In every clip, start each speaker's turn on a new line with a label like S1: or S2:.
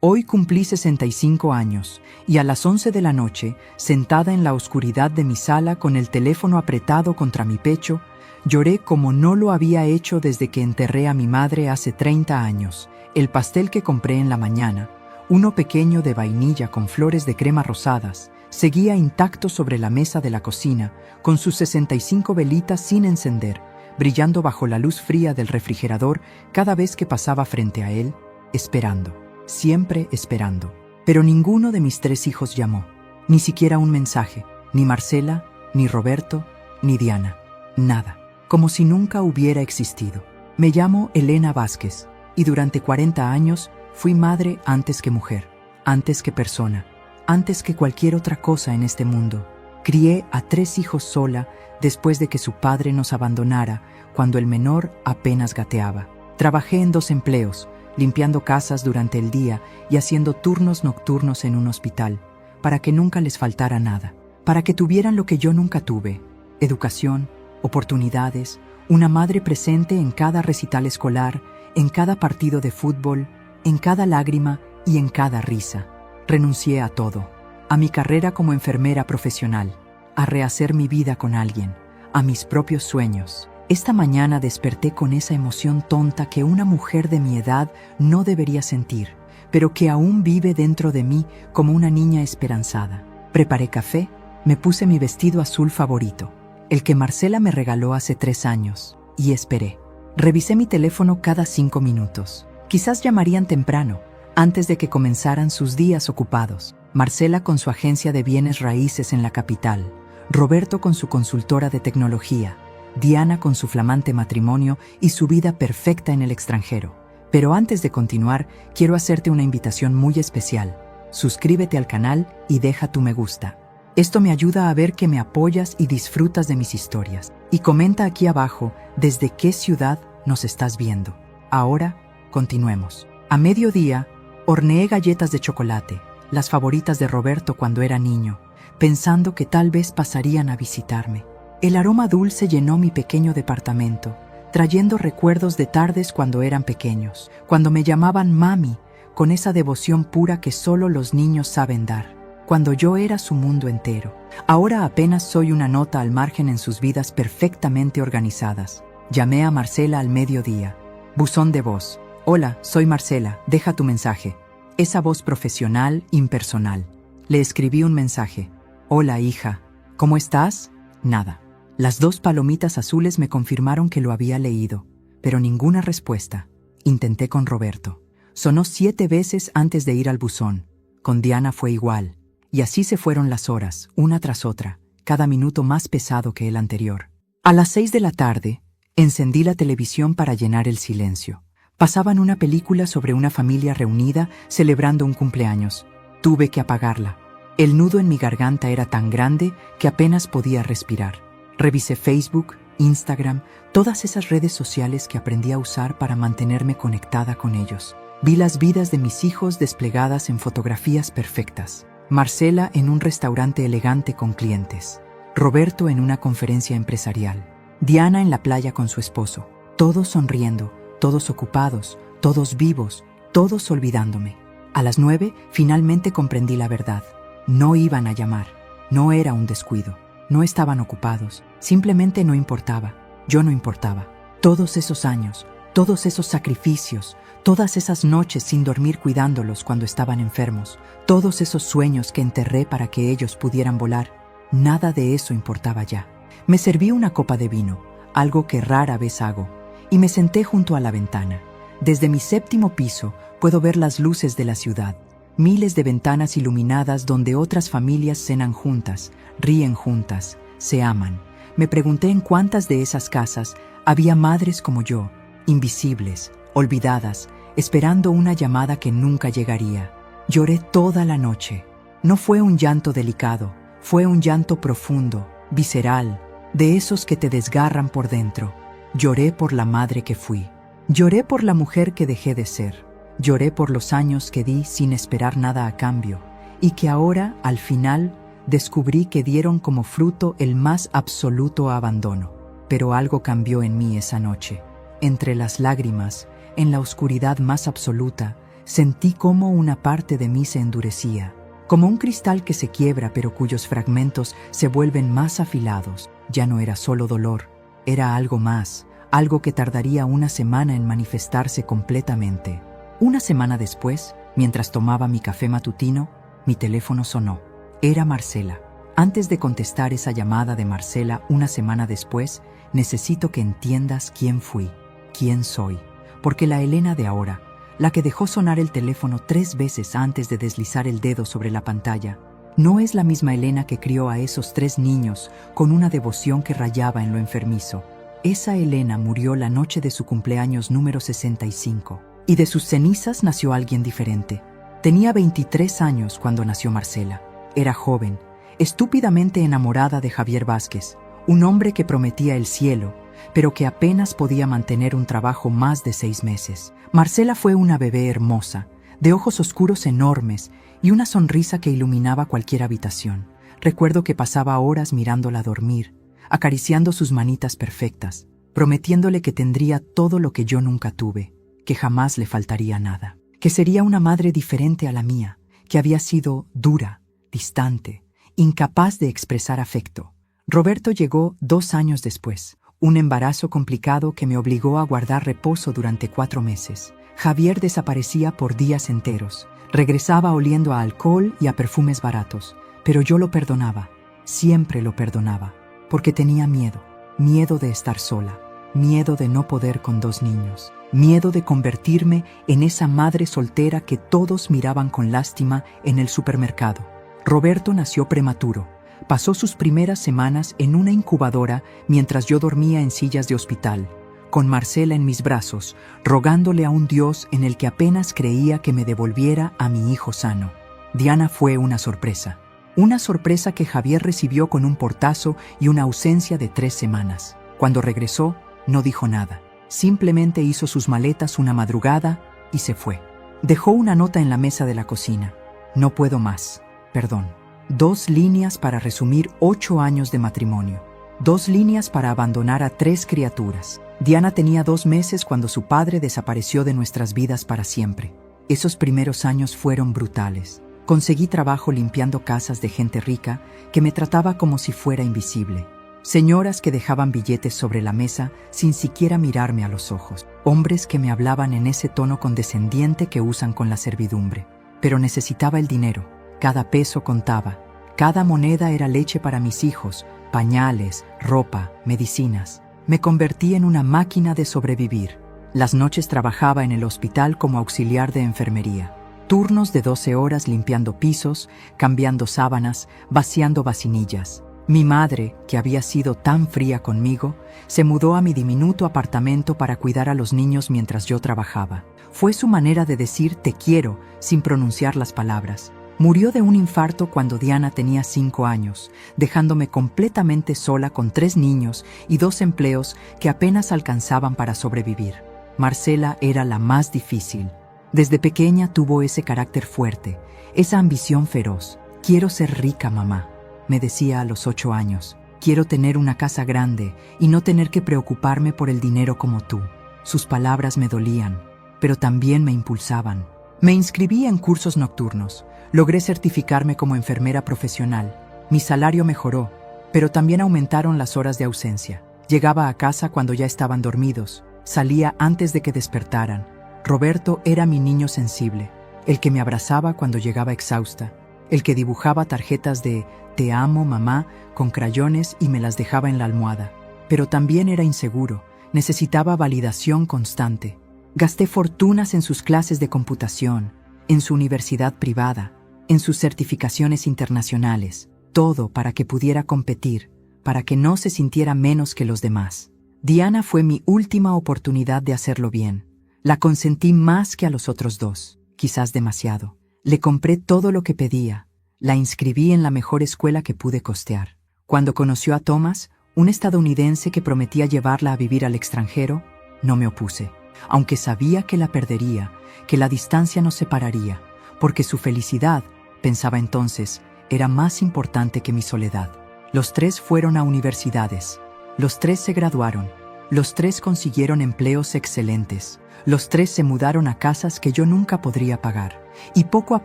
S1: Hoy cumplí 65 años y a las 11 de la noche, sentada en la oscuridad de mi sala con el teléfono apretado contra mi pecho, lloré como no lo había hecho desde que enterré a mi madre hace 30 años. El pastel que compré en la mañana, uno pequeño de vainilla con flores de crema rosadas, seguía intacto sobre la mesa de la cocina, con sus 65 velitas sin encender, brillando bajo la luz fría del refrigerador cada vez que pasaba frente a él, esperando, siempre esperando. Pero ninguno de mis 3 hijos llamó, ni siquiera un mensaje, ni Marcela, ni Roberto, ni Diana, nada, como si nunca hubiera existido. Me llamo Elena Vázquez, y durante 40 años fui madre antes que mujer, antes que persona, antes que cualquier otra cosa en este mundo. Crié a 3 hijos sola después de que su padre nos abandonara cuando el menor apenas gateaba. Trabajé en 2 empleos, limpiando casas durante el día y haciendo turnos nocturnos en un hospital, para que nunca les faltara nada, para que tuvieran lo que yo nunca tuve: educación, oportunidades, una madre presente en cada recital escolar, en cada partido de fútbol, en cada lágrima y en cada risa. Renuncié a todo, a mi carrera como enfermera profesional, a rehacer mi vida con alguien, a mis propios sueños. Esta mañana desperté con esa emoción tonta que una mujer de mi edad no debería sentir, pero que aún vive dentro de mí como una niña esperanzada. Preparé café, me puse mi vestido azul favorito, el que Marcela me regaló hace 3 años, y esperé. Revisé mi teléfono cada 5 minutos. Quizás llamarían temprano, antes de que comenzaran sus días ocupados. Marcela con su agencia de bienes raíces en la capital, Roberto con su consultora de tecnología, Diana con su flamante matrimonio y su vida perfecta en el extranjero. Pero antes de continuar, quiero hacerte una invitación muy especial. Suscríbete al canal y deja tu me gusta. Esto me ayuda a ver que me apoyas y disfrutas de mis historias. Y comenta aquí abajo desde qué ciudad nos estás viendo. Ahora, continuemos. A mediodía, horneé galletas de chocolate, las favoritas de Roberto cuando era niño, pensando que tal vez pasarían a visitarme. El aroma dulce llenó mi pequeño departamento, trayendo recuerdos de tardes cuando eran pequeños, cuando me llamaban mami, con esa devoción pura que solo los niños saben dar, cuando yo era su mundo entero. Ahora apenas soy una nota al margen en sus vidas perfectamente organizadas. Llamé a Marcela al mediodía. Buzón de voz. Hola, soy Marcela, deja tu mensaje. Esa voz profesional, impersonal. Le escribí un mensaje. Hola, hija. ¿Cómo estás? Nada. Las 2 palomitas azules me confirmaron que lo había leído, pero ninguna respuesta. Intenté con Roberto. Sonó 7 veces antes de ir al buzón. Con Diana fue igual. Y así se fueron las horas, una tras otra, cada minuto más pesado que el anterior. A las 6 de la tarde, encendí la televisión para llenar el silencio. Pasaban una película sobre una familia reunida celebrando un cumpleaños. Tuve que apagarla. El nudo en mi garganta era tan grande que apenas podía respirar. Revisé Facebook, Instagram, todas esas redes sociales que aprendí a usar para mantenerme conectada con ellos. Vi las vidas de mis hijos desplegadas en fotografías perfectas. Marcela en un restaurante elegante con clientes. Roberto en una conferencia empresarial. Diana en la playa con su esposo. Todos sonriendo, todos ocupados, todos vivos, todos olvidándome. A las 9 finalmente comprendí la verdad. No iban a llamar. No era un descuido. No estaban ocupados. Simplemente no importaba. Yo no importaba. Todos esos años, todos esos sacrificios, todas esas noches sin dormir cuidándolos cuando estaban enfermos, todos esos sueños que enterré para que ellos pudieran volar, nada de eso importaba ya. Me serví una copa de vino, algo que rara vez hago, y me senté junto a la ventana. Desde mi 7º piso puedo ver las luces de la ciudad, miles de ventanas iluminadas donde otras familias cenan juntas, ríen juntas, se aman. Me pregunté en cuántas de esas casas había madres como yo, invisibles, olvidadas, esperando una llamada que nunca llegaría. Lloré toda la noche. No fue un llanto delicado, fue un llanto profundo, visceral, de esos que te desgarran por dentro. Lloré por la madre que fui. Lloré por la mujer que dejé de ser. Lloré por los años que di sin esperar nada a cambio y que ahora, al final, descubrí que dieron como fruto el más absoluto abandono. Pero algo cambió en mí esa noche. Entre las lágrimas, en la oscuridad más absoluta, Sentí cómo una parte de mí se endurecía, como un cristal que se quiebra pero cuyos fragmentos se vuelven más afilados. Ya no era solo dolor, era algo más, algo que tardaría una semana en manifestarse completamente. Una semana después, mientras tomaba mi café matutino, mi teléfono sonó. Era Marcela. Antes de contestar esa llamada de Marcela una semana después, necesito que entiendas quién fui, quién soy, porque la Elena de ahora, la que dejó sonar el teléfono 3 veces antes de deslizar el dedo sobre la pantalla, no es la misma Elena que crió a esos 3 niños con una devoción que rayaba en lo enfermizo. Esa Elena murió la noche de su cumpleaños número 65, y de sus cenizas nació alguien diferente. Tenía 23 años cuando nació Marcela. Era joven, estúpidamente enamorada de Javier Vázquez, un hombre que prometía el cielo, pero que apenas podía mantener un trabajo más de 6 meses. Marcela fue una bebé hermosa, de ojos oscuros enormes y una sonrisa que iluminaba cualquier habitación. Recuerdo que pasaba horas mirándola dormir, acariciando sus manitas perfectas, prometiéndole que tendría todo lo que yo nunca tuve, que jamás le faltaría nada, que sería una madre diferente a la mía, que había sido dura, distante, incapaz de expresar afecto. Roberto llegó 2 años después, un embarazo complicado que me obligó a guardar reposo durante 4 meses. Javier desaparecía por días enteros, regresaba oliendo a alcohol y a perfumes baratos, pero yo lo perdonaba, siempre lo perdonaba, porque tenía miedo de estar sola, miedo de no poder con 2 niños, miedo de convertirme en esa madre soltera que todos miraban con lástima en el supermercado. Roberto nació prematuro. Pasó sus primeras semanas en una incubadora mientras yo dormía en sillas de hospital, con Marcela en mis brazos, rogándole a un Dios en el que apenas creía que me devolviera a mi hijo sano. Diana fue una sorpresa que Javier recibió con un portazo y una ausencia de 3 semanas. Cuando regresó, no dijo nada, simplemente hizo sus maletas una madrugada y se fue. Dejó una nota en la mesa de la cocina. No puedo más, perdón. 2 líneas para resumir 8 años de matrimonio. 2 líneas para abandonar a 3 criaturas. Diana tenía 2 meses cuando su padre desapareció de nuestras vidas para siempre. Esos primeros años fueron brutales. Conseguí trabajo limpiando casas de gente rica que me trataba como si fuera invisible. Señoras que dejaban billetes sobre la mesa sin siquiera mirarme a los ojos. Hombres que me hablaban en ese tono condescendiente que usan con la servidumbre. Pero necesitaba el dinero. Cada peso contaba. Cada moneda era leche para mis hijos, pañales, ropa, medicinas. Me convertí en una máquina de sobrevivir. Las noches trabajaba en el hospital como auxiliar de enfermería. Turnos de 12 horas limpiando pisos, cambiando sábanas, vaciando vacinillas. Mi madre, que había sido tan fría conmigo, se mudó a mi diminuto apartamento para cuidar a los niños mientras yo trabajaba. Fue su manera de decir te quiero sin pronunciar las palabras. Murió de un infarto cuando Diana tenía 5 años, dejándome completamente sola con 3 niños y 2 empleos que apenas alcanzaban para sobrevivir. Marcela era la más difícil. Desde pequeña tuvo ese carácter fuerte, esa ambición feroz. Quiero ser rica, mamá, me decía a los 8 años. Quiero tener una casa grande y no tener que preocuparme por el dinero como tú. Sus palabras me dolían, pero también me impulsaban. Me inscribí en cursos nocturnos. Logré certificarme como enfermera profesional. Mi salario mejoró, pero también aumentaron las horas de ausencia. Llegaba a casa cuando ya estaban dormidos. Salía antes de que despertaran. Roberto era mi niño sensible, el que me abrazaba cuando llegaba exhausta, el que dibujaba tarjetas de «Te amo, mamá» con crayones y me las dejaba en la almohada. Pero también era inseguro, necesitaba validación constante. Gasté fortunas en sus clases de computación, en su universidad privada, en sus certificaciones internacionales, todo para que pudiera competir, para que no se sintiera menos que los demás. Diana fue mi última oportunidad de hacerlo bien. La consentí más que a los otros 2, quizás demasiado. Le compré todo lo que pedía. La inscribí en la mejor escuela que pude costear. Cuando conoció a Thomas, un estadounidense que prometía llevarla a vivir al extranjero, no me opuse, aunque sabía que la perdería, que la distancia nos separaría, porque su felicidad, pensaba entonces, era más importante que mi soledad. Los 3 fueron a universidades. Los 3 se graduaron. Los tres consiguieron empleos excelentes. Los tres se mudaron a casas que yo nunca podría pagar. Y poco a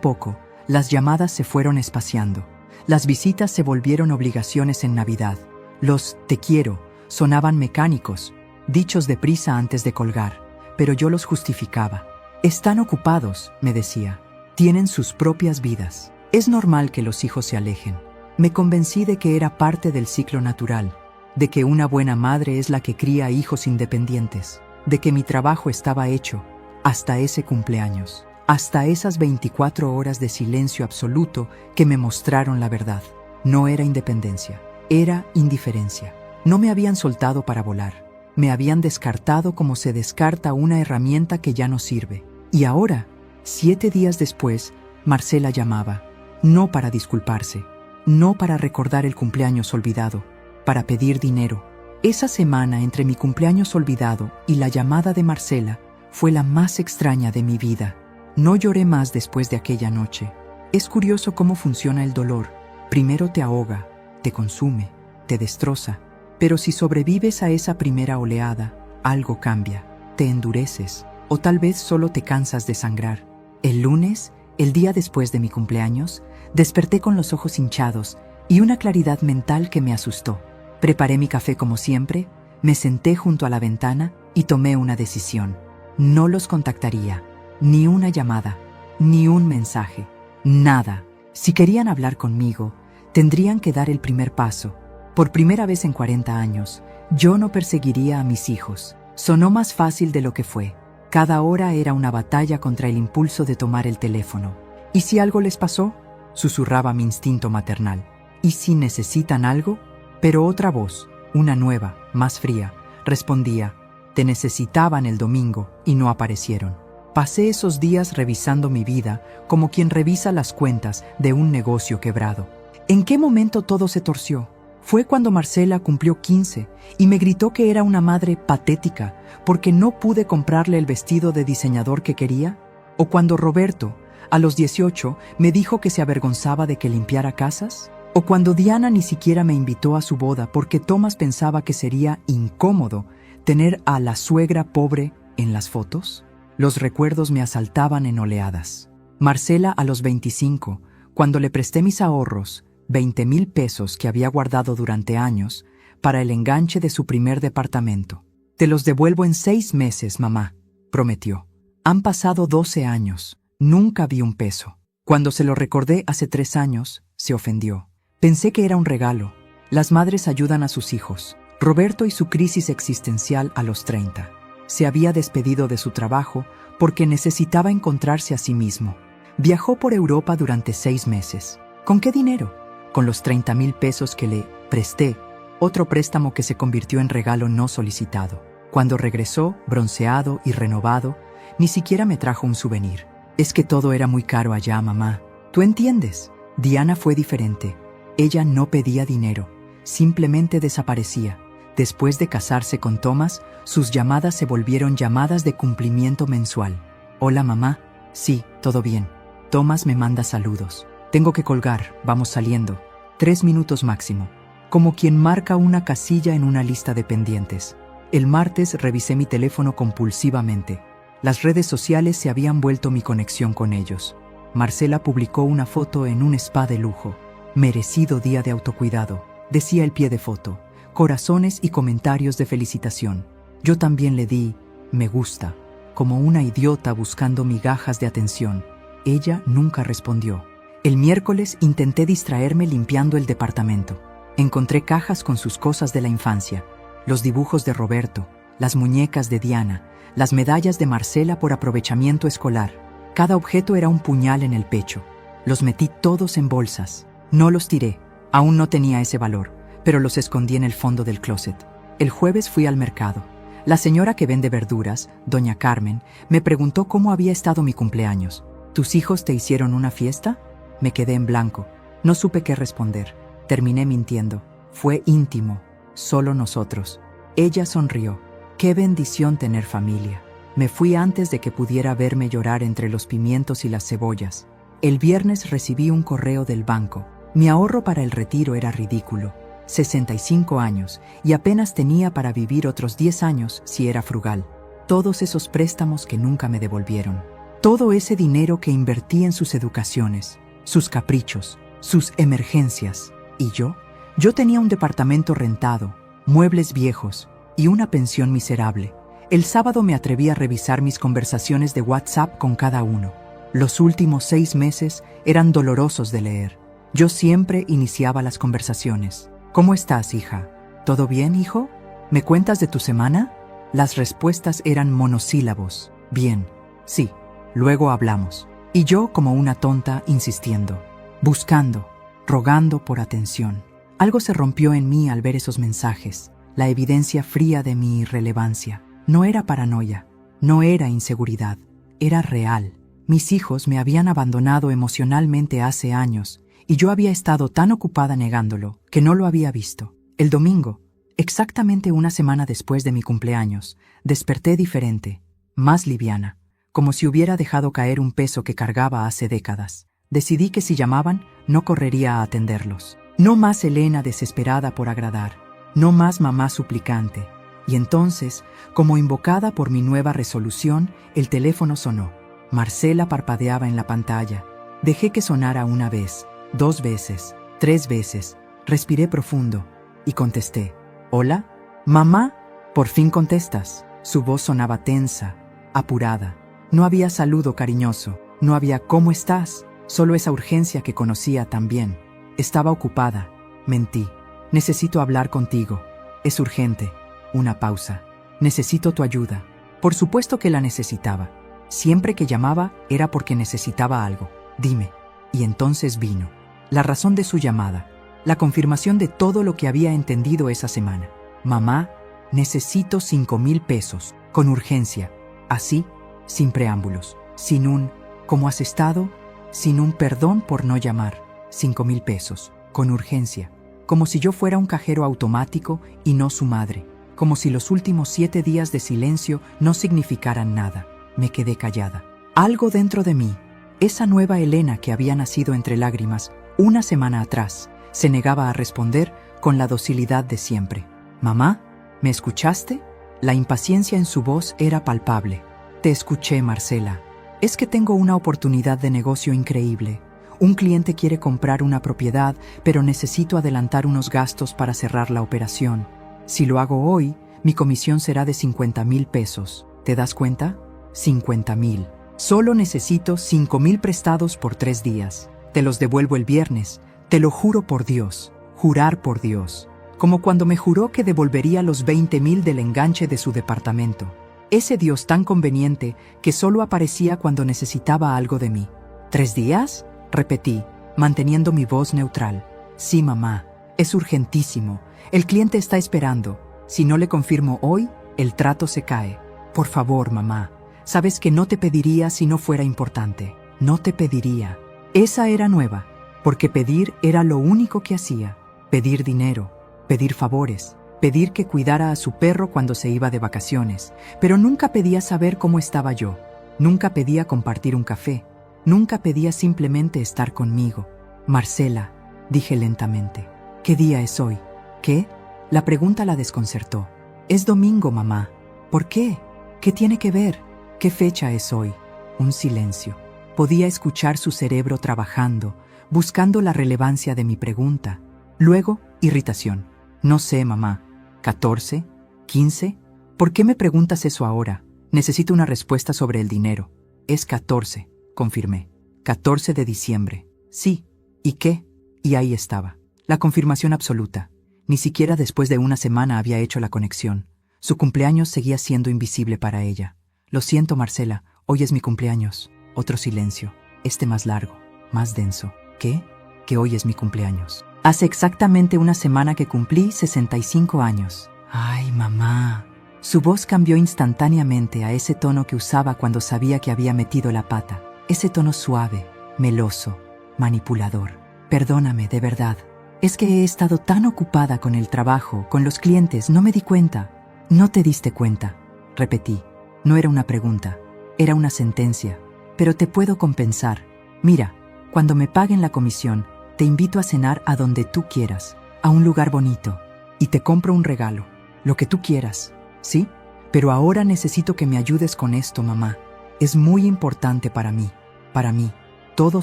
S1: poco, las llamadas se fueron espaciando. Las visitas se volvieron obligaciones en Navidad. Los «te quiero» sonaban mecánicos, dichos deprisa antes de colgar, pero yo los justificaba. «Están ocupados», me decía. «Tienen sus propias vidas. Es normal que los hijos se alejen». Me convencí de que era parte del ciclo natural, de que una buena madre es la que cría hijos independientes, de que mi trabajo estaba hecho hasta ese cumpleaños, hasta esas 24 horas de silencio absoluto que me mostraron la verdad. No era independencia, era indiferencia. No me habían soltado para volar, me habían descartado como se descarta una herramienta que ya no sirve. Y ahora, 7 días después, Marcela llamaba, no para disculparse, no para recordar el cumpleaños olvidado, para pedir dinero. Esa semana entre mi cumpleaños olvidado y la llamada de Marcela fue la más extraña de mi vida. No lloré más después de aquella noche. Es curioso cómo funciona el dolor. Primero te ahoga, te consume, te destroza. Pero si sobrevives a esa primera oleada, algo cambia, te endureces, o tal vez solo te cansas de sangrar. El lunes, el día después de mi cumpleaños, desperté con los ojos hinchados y una claridad mental que me asustó. Preparé mi café como siempre, me senté junto a la ventana y tomé una decisión. No los contactaría, ni una llamada, ni un mensaje, nada. Si querían hablar conmigo, tendrían que dar el primer paso. Por primera vez en 40 años, yo no perseguiría a mis hijos. Sonó más fácil de lo que fue. Cada hora era una batalla contra el impulso de tomar el teléfono. ¿Y si algo les pasó?, susurraba mi instinto maternal. ¿Y si necesitan algo? Pero otra voz, una nueva, más fría, respondía, te necesitaban el domingo y no aparecieron. Pasé esos días revisando mi vida como quien revisa las cuentas de un negocio quebrado. ¿En qué momento todo se torció? Fue cuando Marcela cumplió 15 y me gritó que era una madre patética porque no pude comprarle el vestido de diseñador que quería, o cuando Roberto, a los 18, me dijo que se avergonzaba de que limpiara casas, o cuando Diana ni siquiera me invitó a su boda porque Tomás pensaba que sería incómodo tener a la suegra pobre en las fotos. Los recuerdos me asaltaban en oleadas. Marcela a los 25, cuando le presté mis ahorros, 20,000 pesos que había guardado durante años, para el enganche de su primer departamento. Te los devuelvo en 6 meses, mamá, prometió. Han pasado 12 años, nunca vi un peso. Cuando se lo recordé hace 3 años, se ofendió. Pensé que era un regalo. Las madres ayudan a sus hijos. Roberto y su crisis existencial a los 30. Se había despedido de su trabajo porque necesitaba encontrarse a sí mismo. Viajó por Europa durante 6 meses. ¿Con qué dinero? Con los 30,000 pesos que le presté, otro préstamo que se convirtió en regalo no solicitado. Cuando regresó, bronceado y renovado, ni siquiera me trajo un souvenir. Es que todo era muy caro allá, mamá. ¿Tú entiendes? Diana fue diferente. Ella no pedía dinero, simplemente desaparecía. Después de casarse con Tomás, sus llamadas se volvieron llamadas de cumplimiento mensual. Hola, mamá. Sí, todo bien. Tomás me manda saludos. Tengo que colgar, vamos saliendo. 3 minutos máximo. Como quien marca una casilla en una lista de pendientes. El martes revisé mi teléfono compulsivamente. Las redes sociales se habían vuelto mi conexión con ellos. Marcela publicó una foto en un spa de lujo. Merecido día de autocuidado, decía el pie de foto. Corazones y comentarios de felicitación. Yo también le di me gusta, como una idiota buscando migajas de atención. Ella nunca respondió. El miércoles intenté distraerme limpiando el departamento. Encontré cajas con sus cosas de la infancia, los dibujos de Roberto, las muñecas de Diana, las medallas de Marcela por aprovechamiento escolar. Cada objeto era un puñal en el pecho. Los metí todos en bolsas. No los tiré, aún no tenía ese valor, pero los escondí en el fondo del closet. El jueves fui al mercado. La señora que vende verduras, doña Carmen, me preguntó cómo había estado mi cumpleaños. ¿Tus hijos te hicieron una fiesta? Me quedé en blanco. No supe qué responder. Terminé mintiendo. Fue íntimo, solo nosotros. Ella sonrió. Qué bendición tener familia. Me fui antes de que pudiera verme llorar entre los pimientos y las cebollas. El viernes recibí un correo del banco. Mi ahorro para el retiro era ridículo. 65 años, y apenas tenía para vivir otros 10 años si era frugal. Todos esos préstamos que nunca me devolvieron. Todo ese dinero que invertí en sus educaciones, sus caprichos, sus emergencias. ¿Y yo? Yo tenía un departamento rentado, muebles viejos y una pensión miserable. El sábado me atreví a revisar mis conversaciones de WhatsApp con cada uno. Los últimos 6 meses eran dolorosos de leer. Yo siempre iniciaba las conversaciones. ¿Cómo estás, hija? ¿Todo bien, hijo? ¿Me cuentas de tu semana? Las respuestas eran monosílabos. Bien, sí, luego hablamos. Y yo como una tonta insistiendo, buscando, rogando por atención. Algo se rompió en mí al ver esos mensajes, la evidencia fría de mi irrelevancia. No era paranoia, no era inseguridad, era real. Mis hijos me habían abandonado emocionalmente hace años y yo había estado tan ocupada negándolo que no lo había visto. El domingo, exactamente una semana después de mi cumpleaños, desperté diferente, más liviana, como si hubiera dejado caer un peso que cargaba hace décadas. Decidí que si llamaban, no correría a atenderlos. No más Elena desesperada por agradar, no más mamá suplicante. Y entonces, como invocada por mi nueva resolución, el teléfono sonó. Marcela parpadeaba en la pantalla. Dejé que sonara una vez, 2 veces, 3 veces. Respiré profundo y contesté. ¿Hola? ¿Mamá? Por fin contestas. Su voz sonaba tensa, apurada. No había saludo cariñoso, no había ¿cómo estás? Solo esa urgencia que conocía tan bien. Estaba ocupada. Mentí. Necesito hablar contigo. Es urgente. Una pausa. Necesito tu ayuda. Por supuesto que la necesitaba. Siempre que llamaba era porque necesitaba algo. Dime. Y entonces vino. La razón de su llamada. La confirmación de todo lo que había entendido esa semana. Mamá, necesito 5,000 pesos. Con urgencia. Así, sin preámbulos. Sin un ¿cómo has estado? Sin un perdón por no llamar. 5,000 pesos. Con urgencia. Como si yo fuera un cajero automático y no su madre. Como si los últimos 7 días de silencio no significaran nada. Me quedé callada. Algo dentro de mí, esa nueva Elena que había nacido entre lágrimas una semana atrás, se negaba a responder con la docilidad de siempre. «Mamá, ¿me escuchaste?» La impaciencia en su voz era palpable. «Te escuché, Marcela. Es que tengo una oportunidad de negocio increíble. Un cliente quiere comprar una propiedad, pero necesito adelantar unos gastos para cerrar la operación. Si lo hago hoy, mi comisión será de 50,000 pesos. ¿Te das cuenta? 50,000. Solo necesito 5,000 prestados por 3 días. Te los devuelvo el viernes. Te lo juro por Dios. Jurar por Dios. Como cuando me juró que devolvería los 20,000 del enganche de su departamento. Ese Dios tan conveniente que solo aparecía cuando necesitaba algo de mí. ¿3 días? Repetí, manteniendo mi voz neutral. Sí, mamá. Es urgentísimo. El cliente está esperando. Si no le confirmo hoy, el trato se cae. Por favor, mamá. Sabes que no te pediría si no fuera importante. No te pediría. Esa era nueva, porque pedir era lo único que hacía. Pedir dinero, pedir favores, pedir que cuidara a su perro cuando se iba de vacaciones, pero nunca pedía saber cómo estaba yo. Nunca pedía compartir un café. Nunca pedía simplemente estar conmigo. Marcela, dije lentamente. ¿Qué día es hoy? ¿Qué? La pregunta la desconcertó. Es domingo, mamá. ¿Por qué? ¿Qué tiene que ver? ¿Qué fecha es hoy? Un silencio. Podía escuchar su cerebro trabajando, buscando la relevancia de mi pregunta. Luego, irritación. No sé, mamá. ¿14? ¿15? ¿Por qué me preguntas eso ahora? Necesito una respuesta sobre el dinero. Es 14, confirmé. 14 de diciembre. Sí. ¿Y qué? Y ahí estaba. La confirmación absoluta. Ni siquiera después de una semana había hecho la conexión. Su cumpleaños seguía siendo invisible para ella. Lo siento, Marcela, hoy es mi cumpleaños. Otro silencio, este más largo, más denso. ¿Qué? Que hoy es mi cumpleaños. Hace exactamente una semana que cumplí 65 años. ¡Ay, mamá! Su voz cambió instantáneamente a ese tono que usaba cuando sabía que había metido la pata. Ese tono suave, meloso, manipulador. Perdóname, de verdad. Es que he estado tan ocupada con el trabajo, con los clientes, no me di cuenta. No te diste cuenta, repetí. No era una pregunta, era una sentencia. Pero te puedo compensar. Mira, cuando me paguen la comisión, te invito a cenar a donde tú quieras. a un lugar bonito y te compro un regalo, lo que tú quieras, ¿sí? Pero ahora necesito que me ayudes con esto, mamá. Es muy importante para mí. Para mí, todo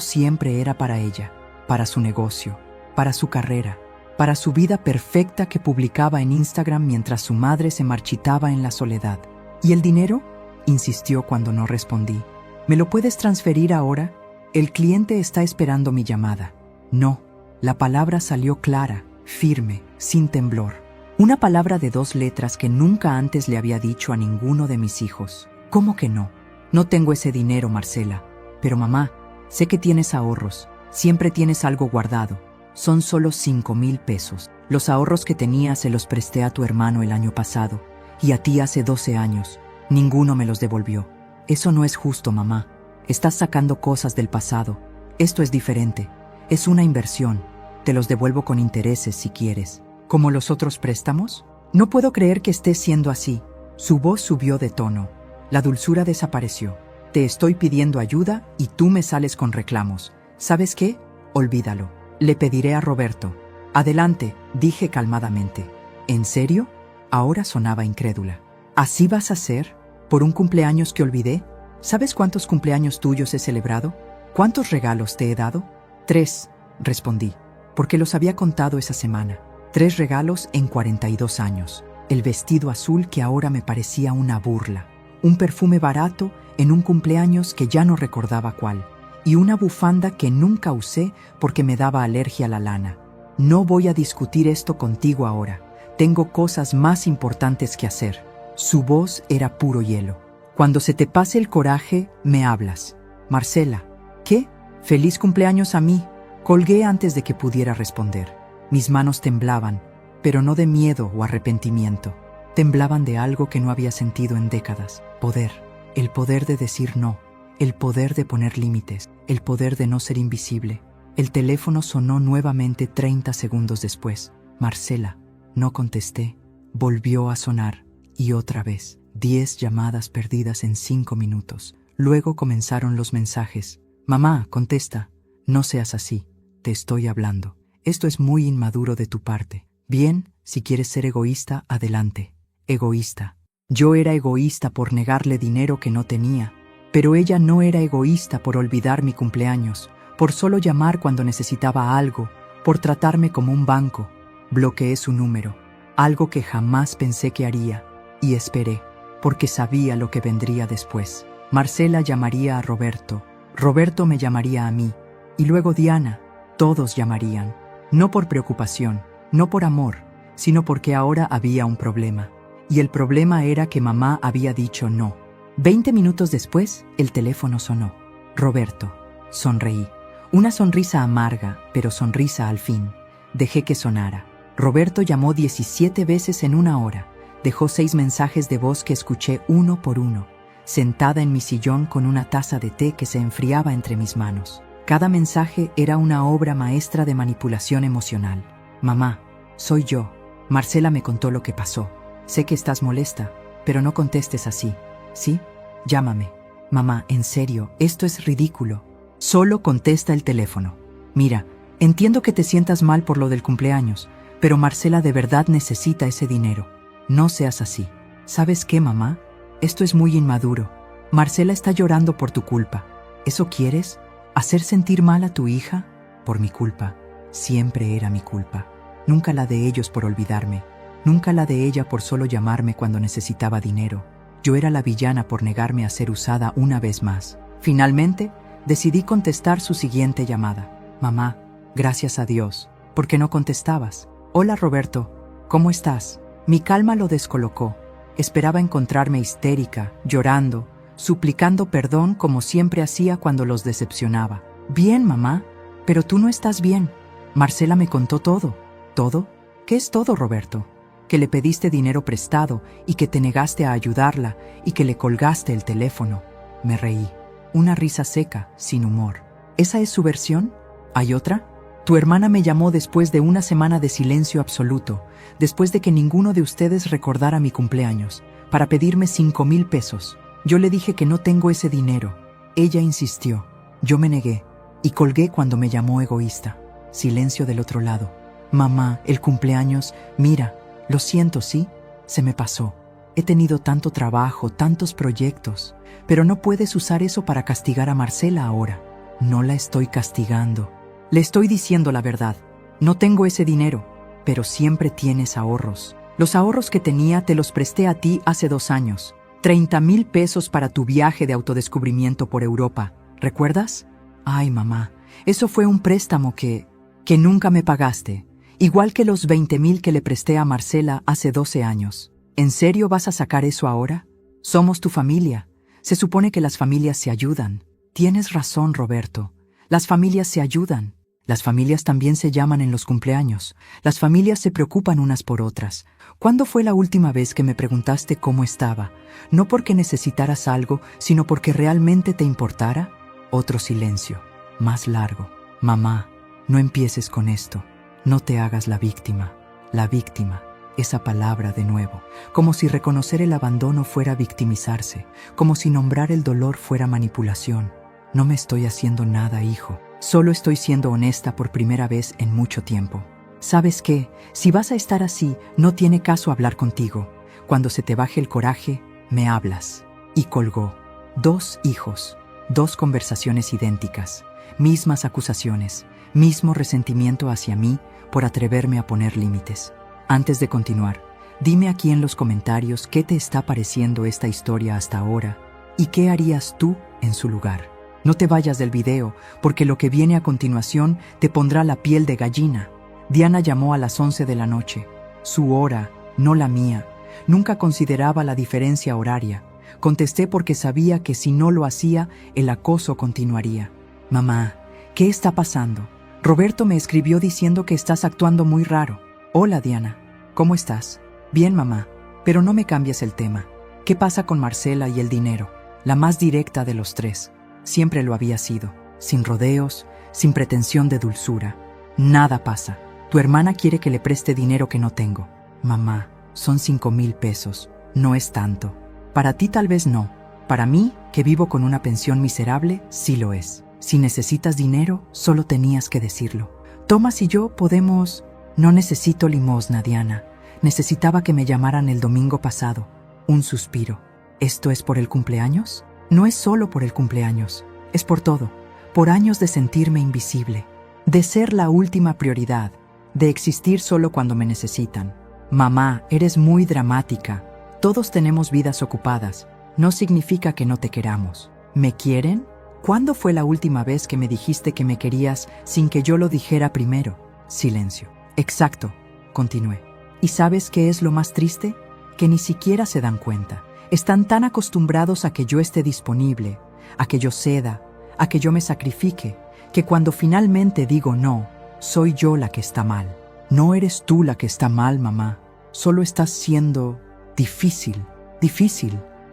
S1: siempre era para ella, para su negocio, para su carrera, para su vida perfecta que publicaba en Instagram mientras su madre se marchitaba en la soledad. ¿Y el dinero?, insistió cuando no respondí. ¿Me lo puedes transferir ahora? El cliente está esperando mi llamada. No, la palabra salió clara, firme, sin temblor. Una palabra de 2 letras que nunca antes le había dicho a ninguno de mis hijos. ¿Cómo que no? No tengo ese dinero, Marcela. Pero mamá, sé que tienes ahorros. Siempre tienes algo guardado. Son solo 5,000 pesos. Los ahorros que tenía se los presté a tu hermano el año pasado y a ti hace 12 años. Ninguno me los devolvió. Eso no es justo, mamá. Estás sacando cosas del pasado. Esto es diferente. Es una inversión. Te los devuelvo con intereses si quieres. ¿Como los otros préstamos? No puedo creer que estés siendo así. Su voz subió de tono. La dulzura desapareció. Te estoy pidiendo ayuda y tú me sales con reclamos. ¿Sabes qué? Olvídalo. Le pediré a Roberto. Adelante, dije calmadamente. ¿En serio? Ahora sonaba incrédula. ¿Así vas a hacer? ¿Por un cumpleaños que olvidé? ¿Sabes cuántos cumpleaños tuyos he celebrado? ¿Cuántos regalos te he dado? 3, respondí, porque los había contado esa semana. 3 regalos en 42 años. El vestido azul que ahora me parecía una burla. Un perfume barato en un cumpleaños que ya no recordaba cuál. Y una bufanda que nunca usé porque me daba alergia a la lana. No voy a discutir esto contigo ahora. Tengo cosas más importantes que hacer. Su voz era puro hielo. Cuando se te pase el coraje, me hablas. Marcela. ¿Qué? Feliz cumpleaños a mí. Colgué antes de que pudiera responder. Mis manos temblaban, pero no de miedo o arrepentimiento. Temblaban de algo que no había sentido en décadas. Poder. El poder de decir no. El poder de poner límites. El poder de no ser invisible. El teléfono sonó nuevamente 30 segundos después. Marcela. No contesté. Volvió a sonar. Y otra vez. 10 llamadas perdidas en 5 minutos. Luego comenzaron los mensajes. Mamá, contesta. No seas así. Te estoy hablando. Esto es muy inmaduro de tu parte. Bien, si quieres ser egoísta, adelante. Egoísta. Yo era egoísta por negarle dinero que no tenía. Pero ella no era egoísta por olvidar mi cumpleaños, por solo llamar cuando necesitaba algo, por tratarme como un banco. Bloqueé su número. Algo que jamás pensé que haría. Y esperé, porque sabía lo que vendría después. Marcela llamaría a Roberto. Roberto me llamaría a mí. Y luego Diana. Todos llamarían. No por preocupación, no por amor, sino porque ahora había un problema. Y el problema era que mamá había dicho no. 20 minutos después, el teléfono sonó. Roberto. Sonreí. Una sonrisa amarga, pero sonrisa al fin. Dejé que sonara. Roberto llamó 17 veces en una hora. Dejó 6 mensajes de voz que escuché uno por uno, sentada en mi sillón con una taza de té que se enfriaba entre mis manos. Cada mensaje era una obra maestra de manipulación emocional. Mamá, soy yo. Marcela me contó lo que pasó. Sé que estás molesta, pero no contestes así. ¿Sí? Llámame. Mamá, en serio, esto es ridículo. Solo contesta el teléfono. Mira, entiendo que te sientas mal por lo del cumpleaños, pero Marcela de verdad necesita ese dinero. No seas así. ¿Sabes qué, mamá? Esto es muy inmaduro. Marcela está llorando por tu culpa. ¿Eso quieres? ¿Hacer sentir mal a tu hija? Por mi culpa. Siempre era mi culpa. Nunca la de ellos por olvidarme. Nunca la de ella por solo llamarme cuando necesitaba dinero. Yo era la villana por negarme a ser usada una vez más. Finalmente, decidí contestar su siguiente llamada. Mamá, gracias a Dios. ¿Por qué no contestabas? Hola, Roberto. ¿Cómo estás? Mi calma lo descolocó. Esperaba encontrarme histérica, llorando, suplicando perdón como siempre hacía cuando los decepcionaba. Bien, mamá, pero tú no estás bien. Marcela me contó todo. ¿Todo? ¿Qué es todo, Roberto? Que le pediste dinero prestado y que te negaste a ayudarla y que le colgaste el teléfono. Me reí. Una risa seca, sin humor. ¿Esa es su versión? ¿Hay otra? Tu hermana me llamó después de una semana de silencio absoluto, después de que ninguno de ustedes recordara mi cumpleaños, para pedirme 5,000 pesos. Yo le dije que no tengo ese dinero. Ella insistió. Yo me negué y colgué cuando me llamó egoísta. Silencio del otro lado. Mamá, el cumpleaños, mira, lo siento, sí, se me pasó. He tenido tanto trabajo, tantos proyectos, pero no puedes usar eso para castigar a Marcela ahora. No la estoy castigando. Le estoy diciendo la verdad. No tengo ese dinero, pero siempre tienes ahorros. Los ahorros que tenía te los presté a ti hace 2 años. 30,000 pesos para tu viaje de autodescubrimiento por Europa. ¿Recuerdas? Ay, mamá, eso fue un préstamo que nunca me pagaste. Igual que los 20,000 que le presté a Marcela hace 12 años. ¿En serio vas a sacar eso ahora? Somos tu familia. Se supone que las familias se ayudan. Tienes razón, Roberto. Las familias se ayudan. Las familias también se llaman en los cumpleaños. Las familias se preocupan unas por otras. ¿Cuándo fue la última vez que me preguntaste cómo estaba? No porque necesitaras algo, sino porque realmente te importara. Otro silencio, más largo. Mamá, no empieces con esto. No te hagas la víctima. La víctima. Esa palabra de nuevo. Como si reconocer el abandono fuera victimizarse. Como si nombrar el dolor fuera manipulación. No me estoy haciendo nada, hijo. Solo estoy siendo honesta por primera vez en mucho tiempo. ¿Sabes qué? Si vas a estar así, no tiene caso hablar contigo. Cuando se te baje el coraje, me hablas. Y colgó. 2 hijos. 2 conversaciones idénticas. Mismas acusaciones. Mismo resentimiento hacia mí por atreverme a poner límites. Antes de continuar, dime aquí en los comentarios qué te está pareciendo esta historia hasta ahora y qué harías tú en su lugar. No te vayas del video, porque lo que viene a continuación te pondrá la piel de gallina. Diana llamó a las 11 de la noche. Su hora, no la mía. Nunca consideraba la diferencia horaria. Contesté porque sabía que si no lo hacía, el acoso continuaría. Mamá, ¿qué está pasando? Roberto me escribió diciendo que estás actuando muy raro. Hola, Diana. ¿Cómo estás? Bien, mamá. Pero no me cambies el tema. ¿Qué pasa con Marcela y el dinero? La más directa de los 3. Siempre lo había sido. Sin rodeos, sin pretensión de dulzura. Nada pasa. Tu hermana quiere que le preste dinero que no tengo. Mamá, son 5,000 pesos. No es tanto. Para ti tal vez no. Para mí, que vivo con una pensión miserable, sí lo es. Si necesitas dinero, solo tenías que decirlo. Tomás y yo podemos... No necesito limosna, Diana. Necesitaba que me llamaran el domingo pasado. Un suspiro. ¿Esto es por el cumpleaños? No es solo por el cumpleaños. Es por todo. Por años de sentirme invisible. De ser la última prioridad. De existir solo cuando me necesitan. Mamá, eres muy dramática. Todos tenemos vidas ocupadas. No significa que no te queramos. ¿Me quieren? ¿Cuándo fue la última vez que me dijiste que me querías sin que yo lo dijera primero? Silencio. Exacto, continué. ¿Y sabes qué es lo más triste? Que ni siquiera se dan cuenta. Están tan acostumbrados a que yo esté disponible, a que yo ceda, a que yo me sacrifique, que cuando finalmente digo no, soy yo la que está mal. No eres tú la que está mal, mamá. Solo estás siendo difícil,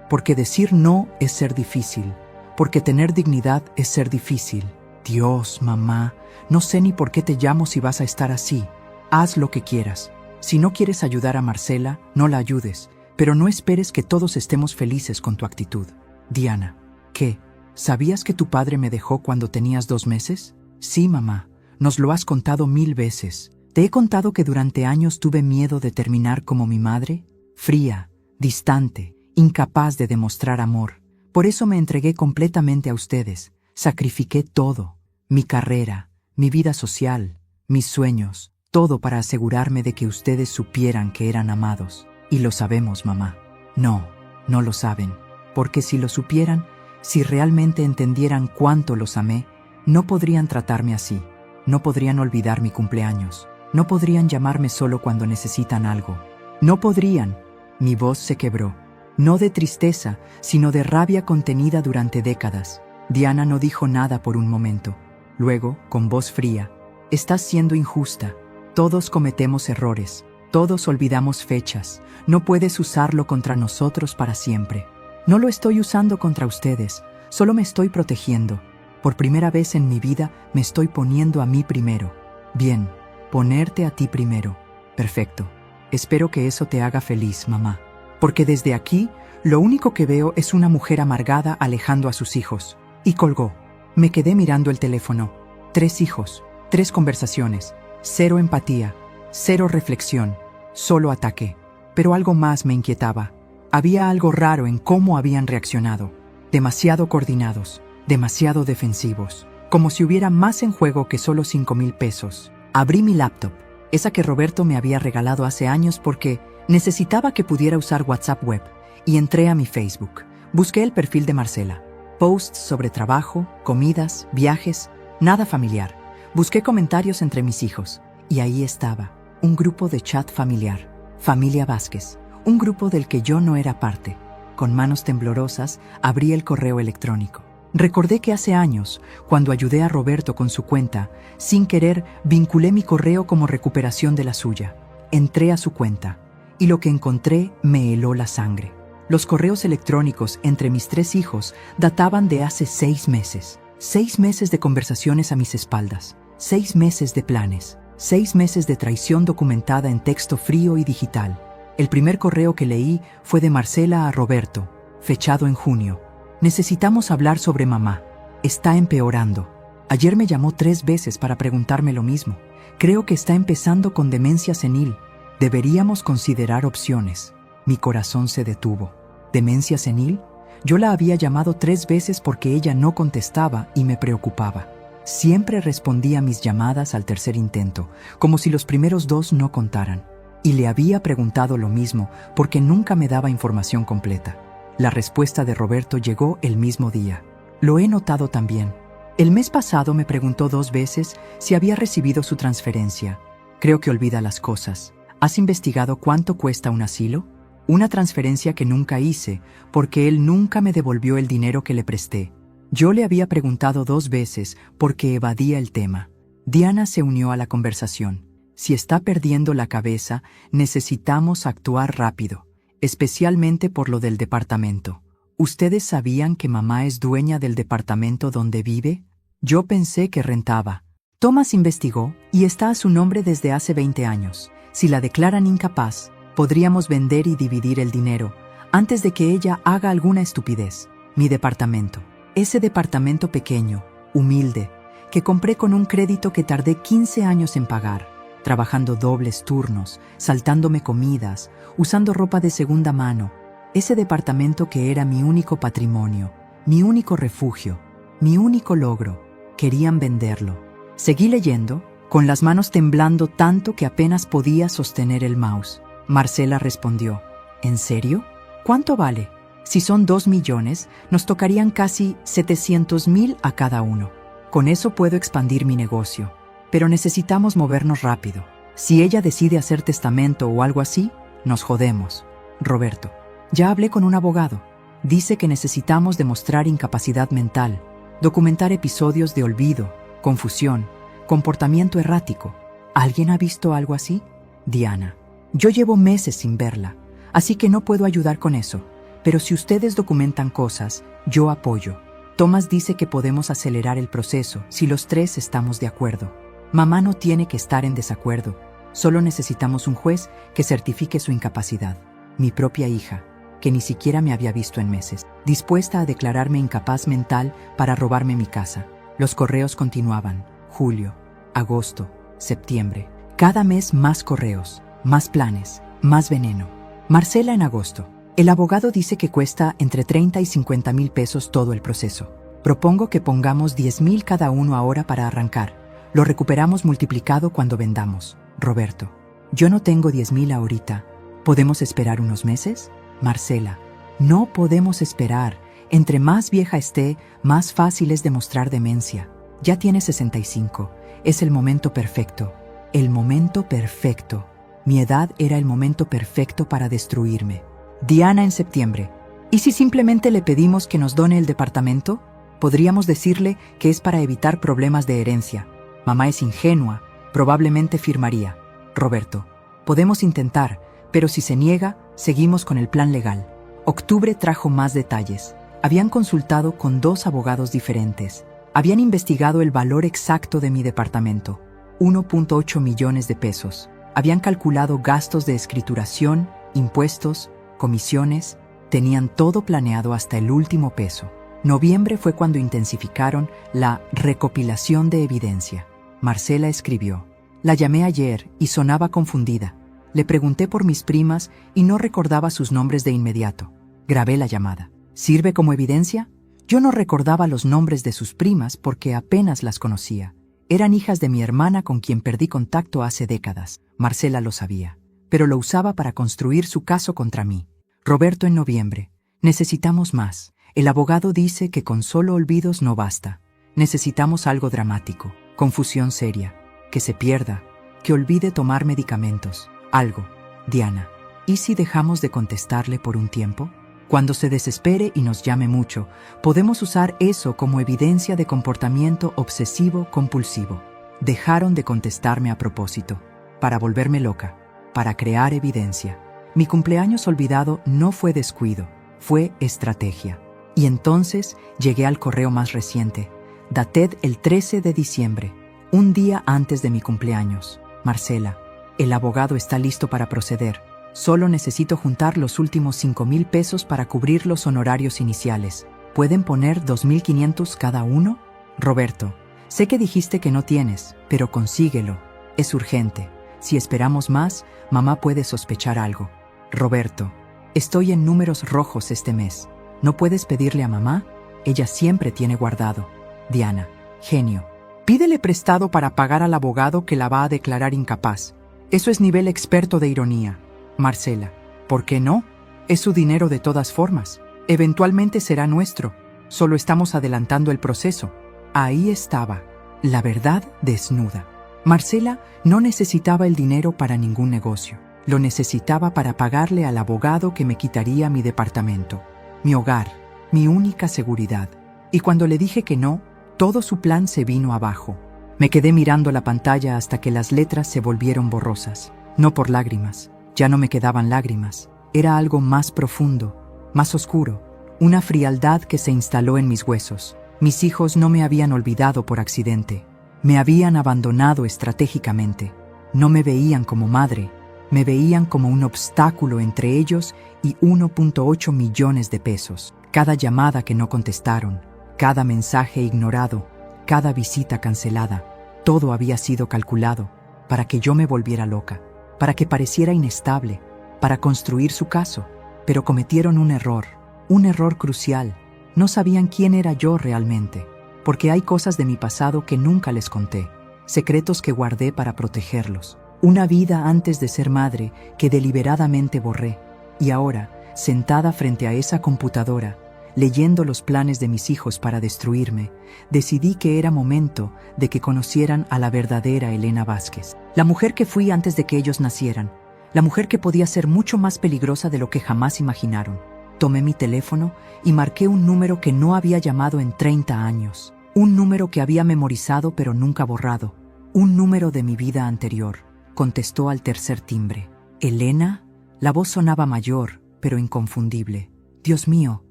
S1: porque decir no es ser difícil, porque tener dignidad es ser difícil. Dios, mamá, no sé ni por qué te llamo si vas a estar así. Haz lo que quieras. Si no quieres ayudar a Marcela, no la ayudes, pero no esperes que todos estemos felices con tu actitud. Diana, ¿qué? ¿Sabías que tu padre me dejó cuando tenías 2 meses? Sí, mamá, nos lo has contado 1000 veces. ¿Te he contado que durante años tuve miedo de terminar como mi madre? Fría, distante, incapaz de demostrar amor. Por eso me entregué completamente a ustedes. Sacrifiqué todo. Mi carrera, mi vida social, mis sueños. Todo para asegurarme de que ustedes supieran que eran amados. Y lo sabemos, mamá. No, no lo saben. Porque si lo supieran, si realmente entendieran cuánto los amé, no podrían tratarme así. No podrían olvidar mi cumpleaños. No podrían llamarme solo cuando necesitan algo. No podrían. Mi voz se quebró. No de tristeza, sino de rabia contenida durante décadas. Diana no dijo nada por un momento. Luego, con voz fría, «Estás siendo injusta. Todos cometemos errores, todos olvidamos fechas, no puedes usarlo contra nosotros para siempre. No lo estoy usando contra ustedes, solo me estoy protegiendo. Por primera vez en mi vida me estoy poniendo a mí primero. Bien, ponerte a ti primero. Perfecto. Espero que eso te haga feliz, mamá. Porque desde aquí, lo único que veo es una mujer amargada alejando a sus hijos». Y colgó. Me quedé mirando el teléfono. 3 hijos, 3 conversaciones. 0 empatía, Cero reflexión, solo ataque. Pero algo más me inquietaba. Había algo raro en cómo habían reaccionado. Demasiado coordinados, demasiado defensivos. Como si hubiera más en juego que solo 5,000 pesos. Abrí mi laptop, esa que Roberto me había regalado hace años porque necesitaba que pudiera usar WhatsApp web, y entré a mi Facebook. Busqué el perfil de Marcela. Posts sobre trabajo, comidas, viajes, nada familiar. Busqué comentarios entre mis hijos, y ahí estaba, un grupo de chat familiar. Familia Vázquez, un grupo del que yo no era parte. Con manos temblorosas, abrí el correo electrónico. Recordé que hace años, cuando ayudé a Roberto con su cuenta, sin querer vinculé mi correo como recuperación de la suya. Entré a su cuenta, y lo que encontré me heló la sangre. Los correos electrónicos entre mis 3 hijos databan de hace 6 meses. 6 meses de conversaciones a mis espaldas. 6 meses de planes. 6 meses de traición documentada en texto frío y digital. El primer correo que leí fue de Marcela a Roberto, fechado en junio. Necesitamos hablar sobre mamá. Está empeorando. Ayer me llamó 3 veces para preguntarme lo mismo. Creo que está empezando con demencia senil. Deberíamos considerar opciones. Mi corazón se detuvo. ¿Demencia senil? Yo la había llamado 3 veces porque ella no contestaba y me preocupaba. Siempre respondía a mis llamadas al tercer intento, como si los primeros 2 no contaran. Y le había preguntado lo mismo porque nunca me daba información completa. La respuesta de Roberto llegó el mismo día. Lo he notado también. El mes pasado me preguntó 2 veces si había recibido su transferencia. Creo que olvida las cosas. ¿Has investigado cuánto cuesta un asilo? Una transferencia que nunca hice porque él nunca me devolvió el dinero que le presté. Yo le había preguntado 2 veces porque evadía el tema. Diana se unió a la conversación. Si está perdiendo la cabeza, necesitamos actuar rápido, especialmente por lo del departamento. ¿Ustedes sabían que mamá es dueña del departamento donde vive? Yo pensé que rentaba. Thomas investigó y está a su nombre desde hace 20 años. Si la declaran incapaz, podríamos vender y dividir el dinero antes de que ella haga alguna estupidez. Mi departamento. Ese departamento pequeño, humilde, que compré con un crédito que tardé 15 años en pagar, trabajando dobles turnos, saltándome comidas, usando ropa de segunda mano. Ese departamento que era mi único patrimonio, mi único refugio, mi único logro. Querían venderlo. Seguí leyendo, con las manos temblando tanto que apenas podía sostener el mouse. Marcela respondió, ¿en serio? ¿Cuánto vale? Si son 2 millones, nos tocarían casi 700,000 a cada uno. Con eso puedo expandir mi negocio. Pero necesitamos movernos rápido. Si ella decide hacer testamento o algo así, nos jodemos. Roberto, ya hablé con un abogado. Dice que necesitamos demostrar incapacidad mental, documentar episodios de olvido, confusión, comportamiento errático. ¿Alguien ha visto algo así? Diana, yo llevo meses sin verla, así que no puedo ayudar con eso. Pero si ustedes documentan cosas, yo apoyo. Thomas dice que podemos acelerar el proceso si los 3 estamos de acuerdo. Mamá no tiene que estar en desacuerdo. Solo necesitamos un juez que certifique su incapacidad. Mi propia hija, que ni siquiera me había visto en meses, dispuesta a declararme incapaz mental para robarme mi casa. Los correos continuaban. Julio, agosto, septiembre. Cada mes más correos, más planes, más veneno. Marcela en agosto. El abogado dice que cuesta entre 30 y 50,000 pesos todo el proceso. Propongo que pongamos 10,000 cada uno ahora para arrancar. Lo recuperamos multiplicado cuando vendamos. Roberto, yo no tengo 10,000 ahorita. ¿Podemos esperar unos meses? Marcela, no podemos esperar. Entre más vieja esté, más fácil es demostrar demencia. Ya tiene 65. Es el momento perfecto. El momento perfecto. Mi edad era el momento perfecto para destruirme. Diana en septiembre. ¿Y si simplemente le pedimos que nos done el departamento? Podríamos decirle que es para evitar problemas de herencia. Mamá es ingenua, probablemente firmaría. Roberto, podemos intentar, pero si se niega, seguimos con el plan legal. Octubre trajo más detalles. Habían consultado con 2 abogados diferentes. Habían investigado el valor exacto de mi departamento, 1.8 millones de pesos. Habían calculado gastos de escrituración, impuestos, comisiones, tenían todo planeado hasta el último peso. Noviembre fue cuando intensificaron la recopilación de evidencia. Marcela escribió, La llamé ayer y sonaba confundida. Le pregunté por mis primas y no recordaba sus nombres de inmediato. Grabé la llamada. ¿Sirve como evidencia? Yo no recordaba los nombres de sus primas porque apenas las conocía. Eran hijas de mi hermana con quien perdí contacto hace décadas. Marcela lo sabía, pero lo usaba para construir su caso contra mí. Roberto en noviembre. Necesitamos más. El abogado dice que con solo olvidos no basta. Necesitamos algo dramático, confusión seria, que se pierda, que olvide tomar medicamentos. Algo. Diana, ¿y si dejamos de contestarle por un tiempo? Cuando se desespere y nos llame mucho, podemos usar eso como evidencia de comportamiento obsesivo-compulsivo. Dejaron de contestarme a propósito, para volverme loca, para crear evidencia. Mi cumpleaños olvidado no fue descuido, fue estrategia. Y entonces llegué al correo más reciente, dated el 13 de diciembre, un día antes de mi cumpleaños. Marcela, el abogado está listo para proceder. Solo necesito juntar los últimos 5,000 pesos para cubrir los honorarios iniciales. ¿Pueden poner 2,500 cada uno? Roberto, sé que dijiste que no tienes, pero consíguelo. Es urgente. Si esperamos más, mamá puede sospechar algo. Roberto, estoy en números rojos este mes. ¿No puedes pedirle a mamá? Ella siempre tiene guardado. Diana, genio. Pídele prestado para pagar al abogado que la va a declarar incapaz. Eso es nivel experto de ironía. Marcela, ¿por qué no? Es su dinero de todas formas. Eventualmente será nuestro. Solo estamos adelantando el proceso. Ahí estaba, la verdad desnuda. Marcela no necesitaba el dinero para ningún negocio. Lo necesitaba para pagarle al abogado que me quitaría mi departamento, mi hogar, mi única seguridad. Y cuando le dije que no, todo su plan se vino abajo. Me quedé mirando la pantalla hasta que las letras se volvieron borrosas. No por lágrimas. Ya no me quedaban lágrimas. Era algo más profundo, más oscuro. Una frialdad que se instaló en mis huesos. Mis hijos no me habían olvidado por accidente. Me habían abandonado estratégicamente. No me veían como madre. Me veían como un obstáculo entre ellos y 1.8 millones de pesos. Cada llamada que no contestaron, cada mensaje ignorado, cada visita cancelada, todo había sido calculado para que yo me volviera loca, para que pareciera inestable, para construir su caso. Pero cometieron un error crucial. No sabían quién era yo realmente, porque hay cosas de mi pasado que nunca les conté, secretos que guardé para protegerlos. Una vida antes de ser madre que deliberadamente borré. Y ahora, sentada frente a esa computadora, leyendo los planes de mis hijos para destruirme, decidí que era momento de que conocieran a la verdadera Elena Vázquez. La mujer que fui antes de que ellos nacieran. La mujer que podía ser mucho más peligrosa de lo que jamás imaginaron. Tomé mi teléfono y marqué un número que no había llamado en 30 años. Un número que había memorizado pero nunca borrado. Un número de mi vida anterior. Contestó al tercer timbre. ¿Elena? La voz sonaba mayor, pero inconfundible. Dios mío,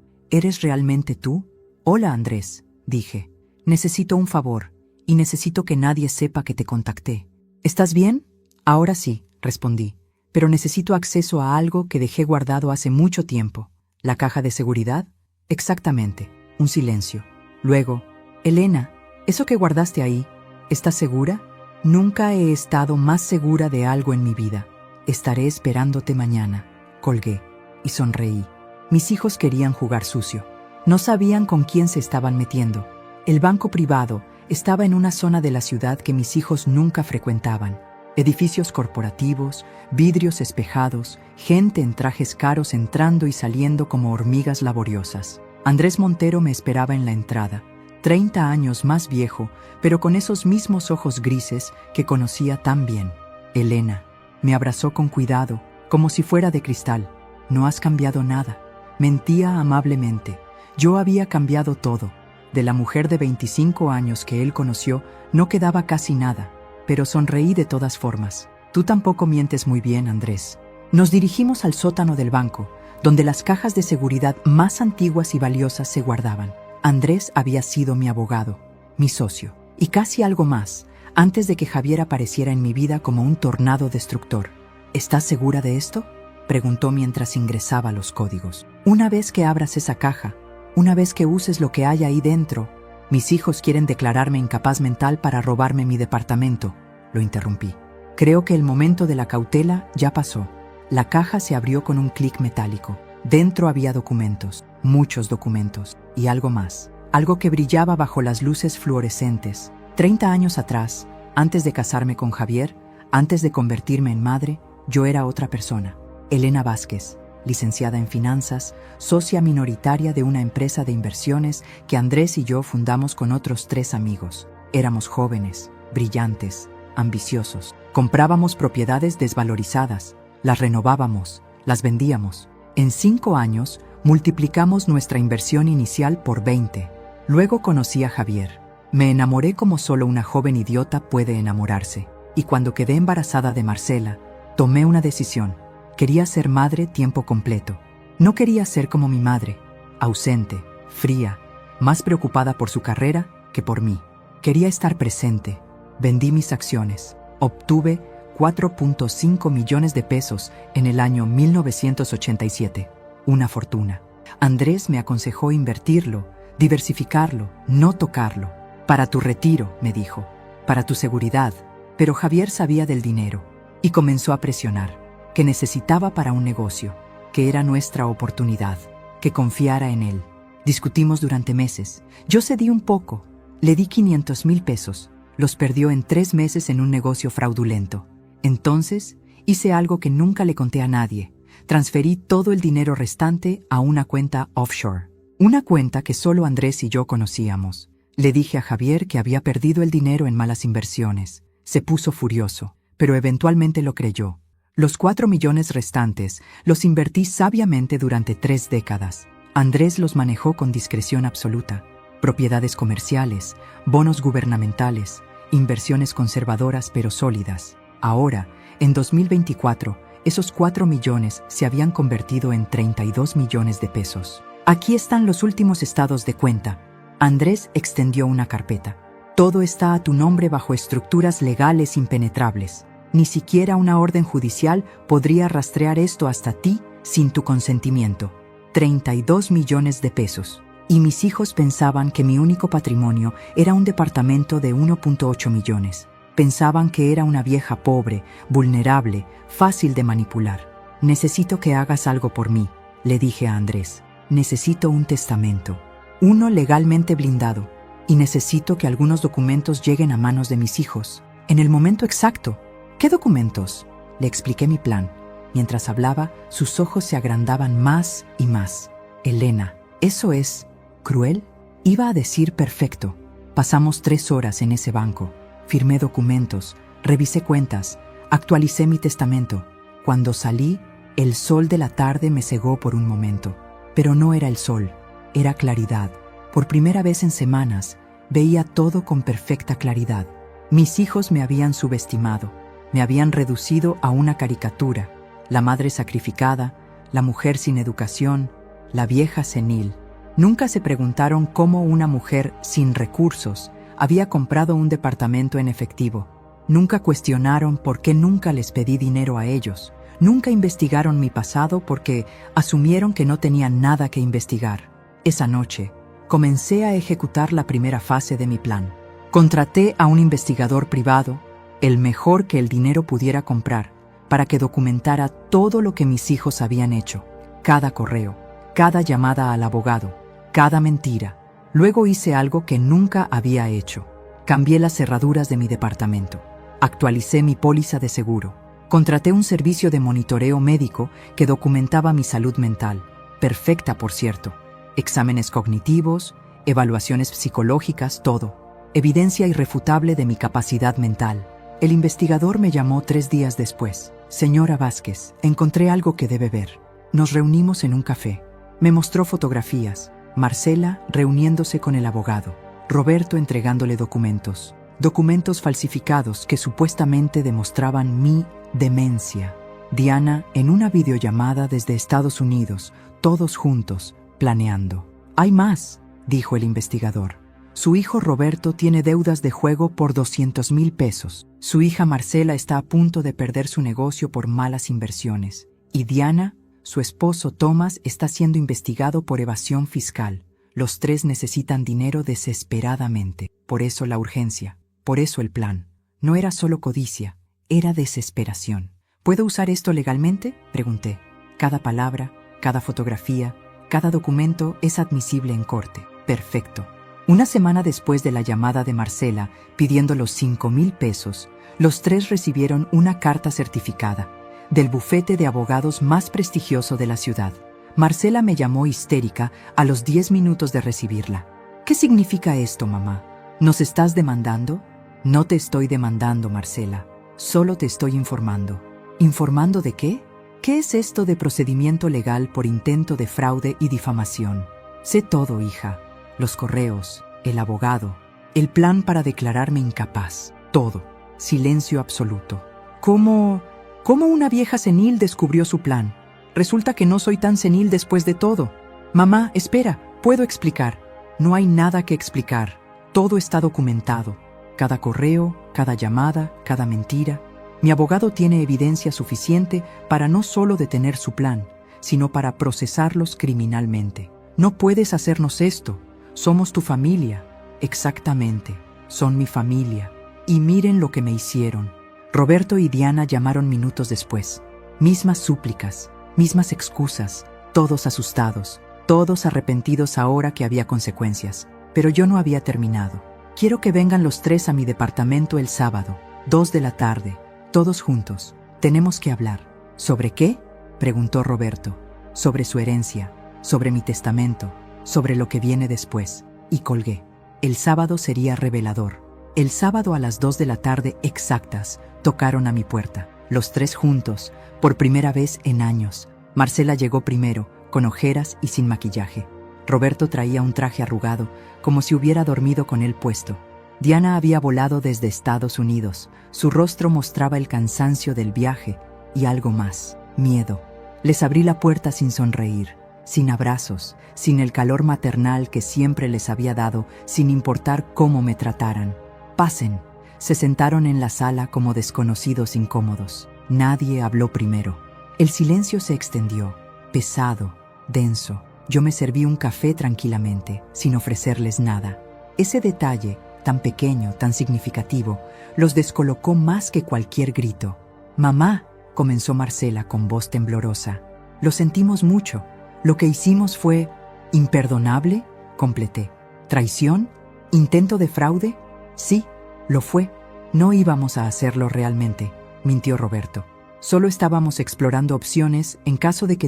S1: ¿eres realmente tú? Hola, Andrés, dije. Necesito un favor, y necesito que nadie sepa que te contacté. ¿Estás bien? Ahora sí, respondí. Pero necesito acceso a algo que dejé guardado hace mucho tiempo. ¿La caja de seguridad? Exactamente. Un silencio. Luego, Elena, ¿eso que guardaste ahí, estás segura? Nunca he estado más segura de algo en mi vida. Estaré esperándote mañana. Colgué y sonreí. Mis hijos querían jugar sucio. No sabían con quién se estaban metiendo. El banco privado estaba en una zona de la ciudad que mis hijos nunca frecuentaban. Edificios corporativos, vidrios espejados, gente en trajes caros entrando y saliendo como hormigas laboriosas. Andrés Montero me esperaba en la entrada. 30 años más viejo, pero con esos mismos ojos grises que conocía tan bien. Elena me abrazó con cuidado, como si fuera de cristal. No has cambiado nada. Mentía amablemente. Yo había cambiado todo. De la mujer de 25 años que él conoció, no quedaba casi nada, pero sonreí de todas formas. Tú tampoco mientes muy bien, Andrés. Nos dirigimos al sótano del banco, donde las cajas de seguridad más antiguas y valiosas se guardaban. Andrés había sido mi abogado, mi socio, y casi algo más, antes de que Javier apareciera en mi vida como un tornado destructor. ¿Estás segura de esto?, preguntó mientras ingresaba los códigos. Una vez que abras esa caja, una vez que uses lo que hay ahí dentro, mis hijos quieren declararme incapaz mental para robarme mi departamento, lo interrumpí. Creo que el momento de la cautela ya pasó. La caja se abrió con un clic metálico. Dentro había documentos, muchos documentos, y algo más. Algo que brillaba bajo las luces fluorescentes. 30 años atrás, antes de casarme con Javier, antes de convertirme en madre, yo era otra persona. Elena Vázquez, licenciada en finanzas, socia minoritaria de una empresa de inversiones que Andrés y yo fundamos con otros 3 amigos. Éramos jóvenes, brillantes, ambiciosos. Comprábamos propiedades desvalorizadas, las renovábamos, las vendíamos. En 5 años, multiplicamos nuestra inversión inicial por 20. Luego conocí a Javier. Me enamoré como solo una joven idiota puede enamorarse. Y cuando quedé embarazada de Marcela, tomé una decisión. Quería ser madre tiempo completo. No quería ser como mi madre, ausente, fría, más preocupada por su carrera que por mí. Quería estar presente. Vendí mis acciones. Obtuve 4.5 millones de pesos en el año 1987. Una fortuna. Andrés me aconsejó invertirlo, diversificarlo, no tocarlo. Para tu retiro, me dijo. Para tu seguridad. Pero Javier sabía del dinero y comenzó a presionar. Que necesitaba para un negocio, que era nuestra oportunidad, que confiara en él. Discutimos durante meses. Yo cedí un poco. Le di 500,000 pesos. Los perdió en 3 meses en un negocio fraudulento. Entonces, hice algo que nunca le conté a nadie. Transferí todo el dinero restante a una cuenta offshore. Una cuenta que solo Andrés y yo conocíamos. Le dije a Javier que había perdido el dinero en malas inversiones. Se puso furioso, pero eventualmente lo creyó. Los 4 millones restantes los invertí sabiamente durante 3 décadas. Andrés los manejó con discreción absoluta. Propiedades comerciales, bonos gubernamentales, inversiones conservadoras pero sólidas. Ahora, en 2024, esos 4 millones se habían convertido en 32 millones de pesos. Aquí están los últimos estados de cuenta. Andrés extendió una carpeta. Todo está a tu nombre bajo estructuras legales impenetrables. Ni siquiera una orden judicial podría rastrear esto hasta ti sin tu consentimiento. 32 millones de pesos. Y mis hijos pensaban que mi único patrimonio era un departamento de 1.8 millones. Pensaban que era una vieja pobre, vulnerable, fácil de manipular. Necesito que hagas algo por mí, le dije a Andrés. Necesito un testamento. Uno legalmente blindado. Y necesito que algunos documentos lleguen a manos de mis hijos. En el momento exacto. ¿Qué documentos? Le expliqué mi plan. Mientras hablaba, sus ojos se agrandaban más y más. Elena, ¿eso es cruel? Iba a decir perfecto. Pasamos 3 horas en ese banco. Firmé documentos, revisé cuentas, actualicé mi testamento. Cuando salí, el sol de la tarde me cegó por un momento. Pero no era el sol, era claridad. Por primera vez en semanas, veía todo con perfecta claridad. Mis hijos me habían subestimado, me habían reducido a una caricatura. La madre sacrificada, la mujer sin educación, la vieja senil. Nunca se preguntaron cómo una mujer sin recursos había comprado un departamento en efectivo. Nunca cuestionaron por qué nunca les pedí dinero a ellos. Nunca investigaron mi pasado porque asumieron que no tenían nada que investigar. Esa noche, comencé a ejecutar la primera fase de mi plan. Contraté a un investigador privado, el mejor que el dinero pudiera comprar, para que documentara todo lo que mis hijos habían hecho. Cada correo, cada llamada al abogado, cada mentira. Luego hice algo que nunca había hecho. Cambié las cerraduras de mi departamento. Actualicé mi póliza de seguro. Contraté un servicio de monitoreo médico que documentaba mi salud mental. Perfecta, por cierto. Exámenes cognitivos, evaluaciones psicológicas, todo. Evidencia irrefutable de mi capacidad mental. El investigador me llamó 3 días después. Señora Vázquez, encontré algo que debe ver. Nos reunimos en un café. Me mostró fotografías. Marcela reuniéndose con el abogado. Roberto entregándole documentos. Documentos falsificados que supuestamente demostraban mi demencia. Diana en una videollamada desde Estados Unidos, todos juntos, planeando. Hay más, dijo el investigador. Su hijo Roberto tiene deudas de juego por 200,000 pesos. Su hija Marcela está a punto de perder su negocio por malas inversiones. Y Diana, su esposo Tomás, está siendo investigado por evasión fiscal. Los 3 necesitan dinero desesperadamente. Por eso la urgencia, por eso el plan. No era solo codicia, Era desesperación. ¿Puedo usar esto legalmente?, pregunté. Cada palabra, cada fotografía, cada documento es admisible en corte. Perfecto. Una semana después de la llamada de Marcela pidiendo los 5,000 pesos, los tres recibieron una carta certificada del bufete de abogados más prestigioso de la ciudad. Marcela me llamó histérica a los 10 minutos de recibirla. ¿Qué significa esto, mamá? ¿Nos estás demandando? No te estoy demandando, Marcela. Solo te estoy informando. ¿Informando de qué? ¿Qué es esto de procedimiento legal por intento de fraude y difamación? Sé todo, hija. Los correos, el abogado, el plan para declararme incapaz. Todo. Silencio absoluto. ¿Cómo una vieja senil descubrió su plan? Resulta que no soy tan senil después de todo. Mamá, espera, puedo explicar. No hay nada que explicar. Todo está documentado. Cada correo, cada llamada, cada mentira. Mi abogado tiene evidencia suficiente para no solo detener su plan, sino para procesarlos criminalmente. No puedes hacernos esto. Somos tu familia. Exactamente. Son mi familia. Y miren lo que me hicieron. Roberto y Diana llamaron minutos después. Mismas súplicas, mismas excusas, todos asustados, todos arrepentidos ahora que había consecuencias. Pero yo no había terminado. Quiero que vengan los tres a mi departamento el sábado, 2 de la tarde, todos juntos. Tenemos que hablar. ¿Sobre qué?, preguntó Roberto. Sobre su herencia, sobre mi testamento, sobre lo que viene después. Y colgué. El sábado sería revelador. El sábado a las 2 de la tarde exactas, tocaron a mi puerta. Los tres juntos, por primera vez en años. Marcela llegó primero, con ojeras y sin maquillaje. Roberto traía un traje arrugado, como si hubiera dormido con él puesto. Diana había volado desde Estados Unidos. Su rostro mostraba el cansancio del viaje y algo más, miedo. Les abrí la puerta sin sonreír, sin abrazos, sin el calor maternal que siempre les había dado, sin importar cómo me trataran. Pasen. Se sentaron en la sala como desconocidos incómodos. Nadie habló primero. El silencio se extendió, pesado, denso. Yo me serví un café tranquilamente, sin ofrecerles nada. Ese detalle, tan pequeño, tan significativo, los descolocó más que cualquier grito. «Mamá», comenzó Marcela con voz temblorosa, «lo sentimos mucho. Lo que hicimos fue imperdonable», completé. «¿Traición? ¿Intento de fraude?» «Sí, lo fue. No íbamos a hacerlo realmente», mintió Roberto. «Solo estábamos explorando opciones en caso de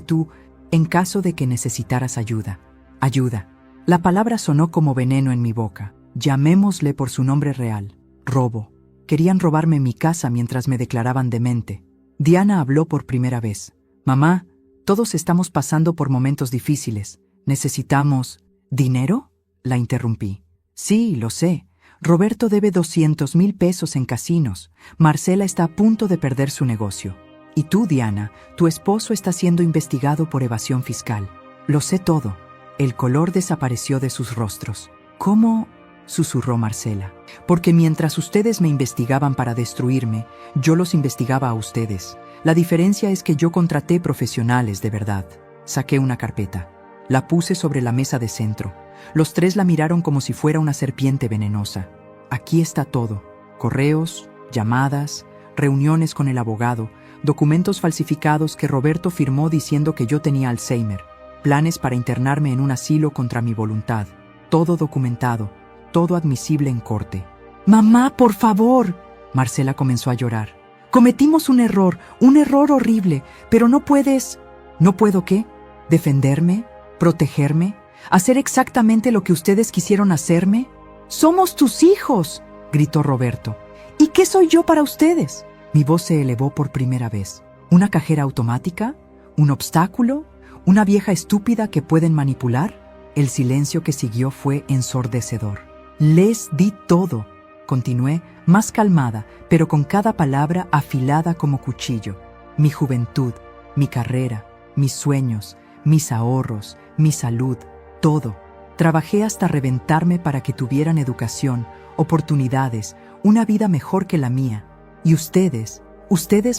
S1: que necesitaras ayuda». Ayuda. La palabra sonó como veneno en mi boca. Llamémosle por su nombre real. Robo. Querían robarme mi casa mientras me declaraban demente. Diana habló por primera vez. «Mamá, todos estamos pasando por momentos difíciles. Necesitamos...» «¿Dinero?», la interrumpí. «Sí, lo sé. Roberto debe 200,000 pesos en casinos. Marcela está a punto de perder su negocio. Y tú, Diana, tu esposo está siendo investigado por evasión fiscal. Lo sé todo». El color desapareció de sus rostros. «¿Cómo?», susurró Marcela. «Porque mientras ustedes me investigaban para destruirme, yo los investigaba a ustedes. La diferencia es que yo contraté profesionales de verdad». Saqué una carpeta. La puse sobre la mesa de centro. Los tres la miraron como si fuera una serpiente venenosa. Aquí está todo. Correos, llamadas, reuniones con el abogado, documentos falsificados que Roberto firmó diciendo que yo tenía Alzheimer, planes para internarme en un asilo contra mi voluntad. Todo documentado, todo admisible en corte. «Mamá, por favor», Marcela comenzó a llorar. «Cometimos un error horrible, pero no puedes...» «¿No puedo qué? ¿Defenderme? ¿Protegerme? ¿Hacer exactamente lo que ustedes quisieron hacerme?» «Somos tus hijos», gritó Roberto. «¿Y qué soy yo para ustedes?» Mi voz se elevó por primera vez. ¿Una cajera automática? ¿Un obstáculo? ¿Una vieja estúpida que pueden manipular? El silencio que siguió fue ensordecedor. «Les di todo», continué, más calmada, pero con cada palabra afilada como cuchillo. Mi juventud, mi carrera, mis sueños, mis ahorros, mi salud, todo. Trabajé hasta reventarme para que tuvieran educación, oportunidades, una vida mejor que la mía. Y ustedes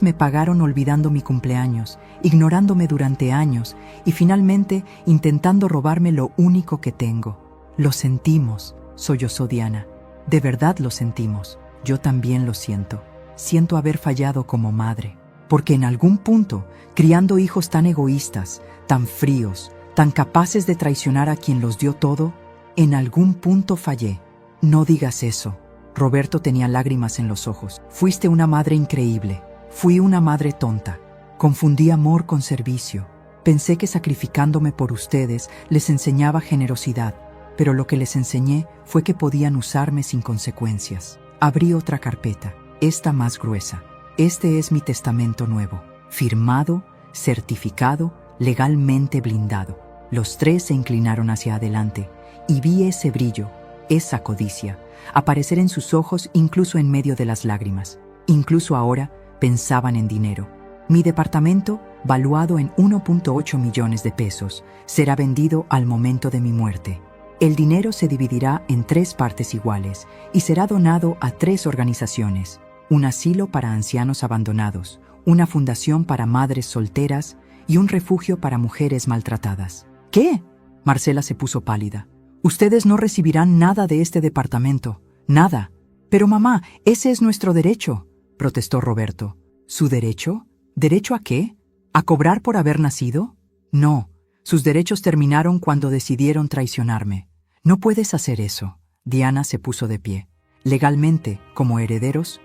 S1: me pagaron olvidando mi cumpleaños, ignorándome durante años y finalmente intentando robarme lo único que tengo. Lo sentimos, sollozó Diana. De verdad lo sentimos. Yo también lo siento. siento haber fallado como madre, porque en algún punto, criando hijos tan egoístas, tan fríos, tan capaces de traicionar a quien los dio todo, en algún punto fallé. No digas eso. Roberto tenía lágrimas en los ojos. Fuiste una madre increíble. Fui una madre tonta. Confundí amor con servicio. Pensé que sacrificándome por ustedes les enseñaba generosidad, pero lo que les enseñé fue que podían usarme sin consecuencias. Abrí otra carpeta, esta más gruesa. Este es mi testamento nuevo, firmado, certificado, legalmente blindado. Los tres se inclinaron hacia adelante y vi ese brillo, esa codicia, aparecer en sus ojos incluso en medio de las lágrimas. Incluso ahora pensaban en dinero. Mi departamento, valuado en 1.8 millones de pesos, será vendido al momento de mi muerte. El dinero se dividirá en 3 partes iguales y será donado a 3 organizaciones: un asilo para ancianos abandonados, una fundación para madres solteras y un refugio para mujeres maltratadas. ¿Qué? Marcela se puso pálida. Ustedes no recibirán nada de este departamento, nada. Pero mamá, ese es nuestro derecho, protestó Roberto. ¿Su derecho? ¿Derecho a qué? ¿A cobrar por haber nacido? No, sus derechos terminaron cuando decidieron traicionarme. No puedes hacer eso. Diana se puso de pie. Legalmente, como herederos,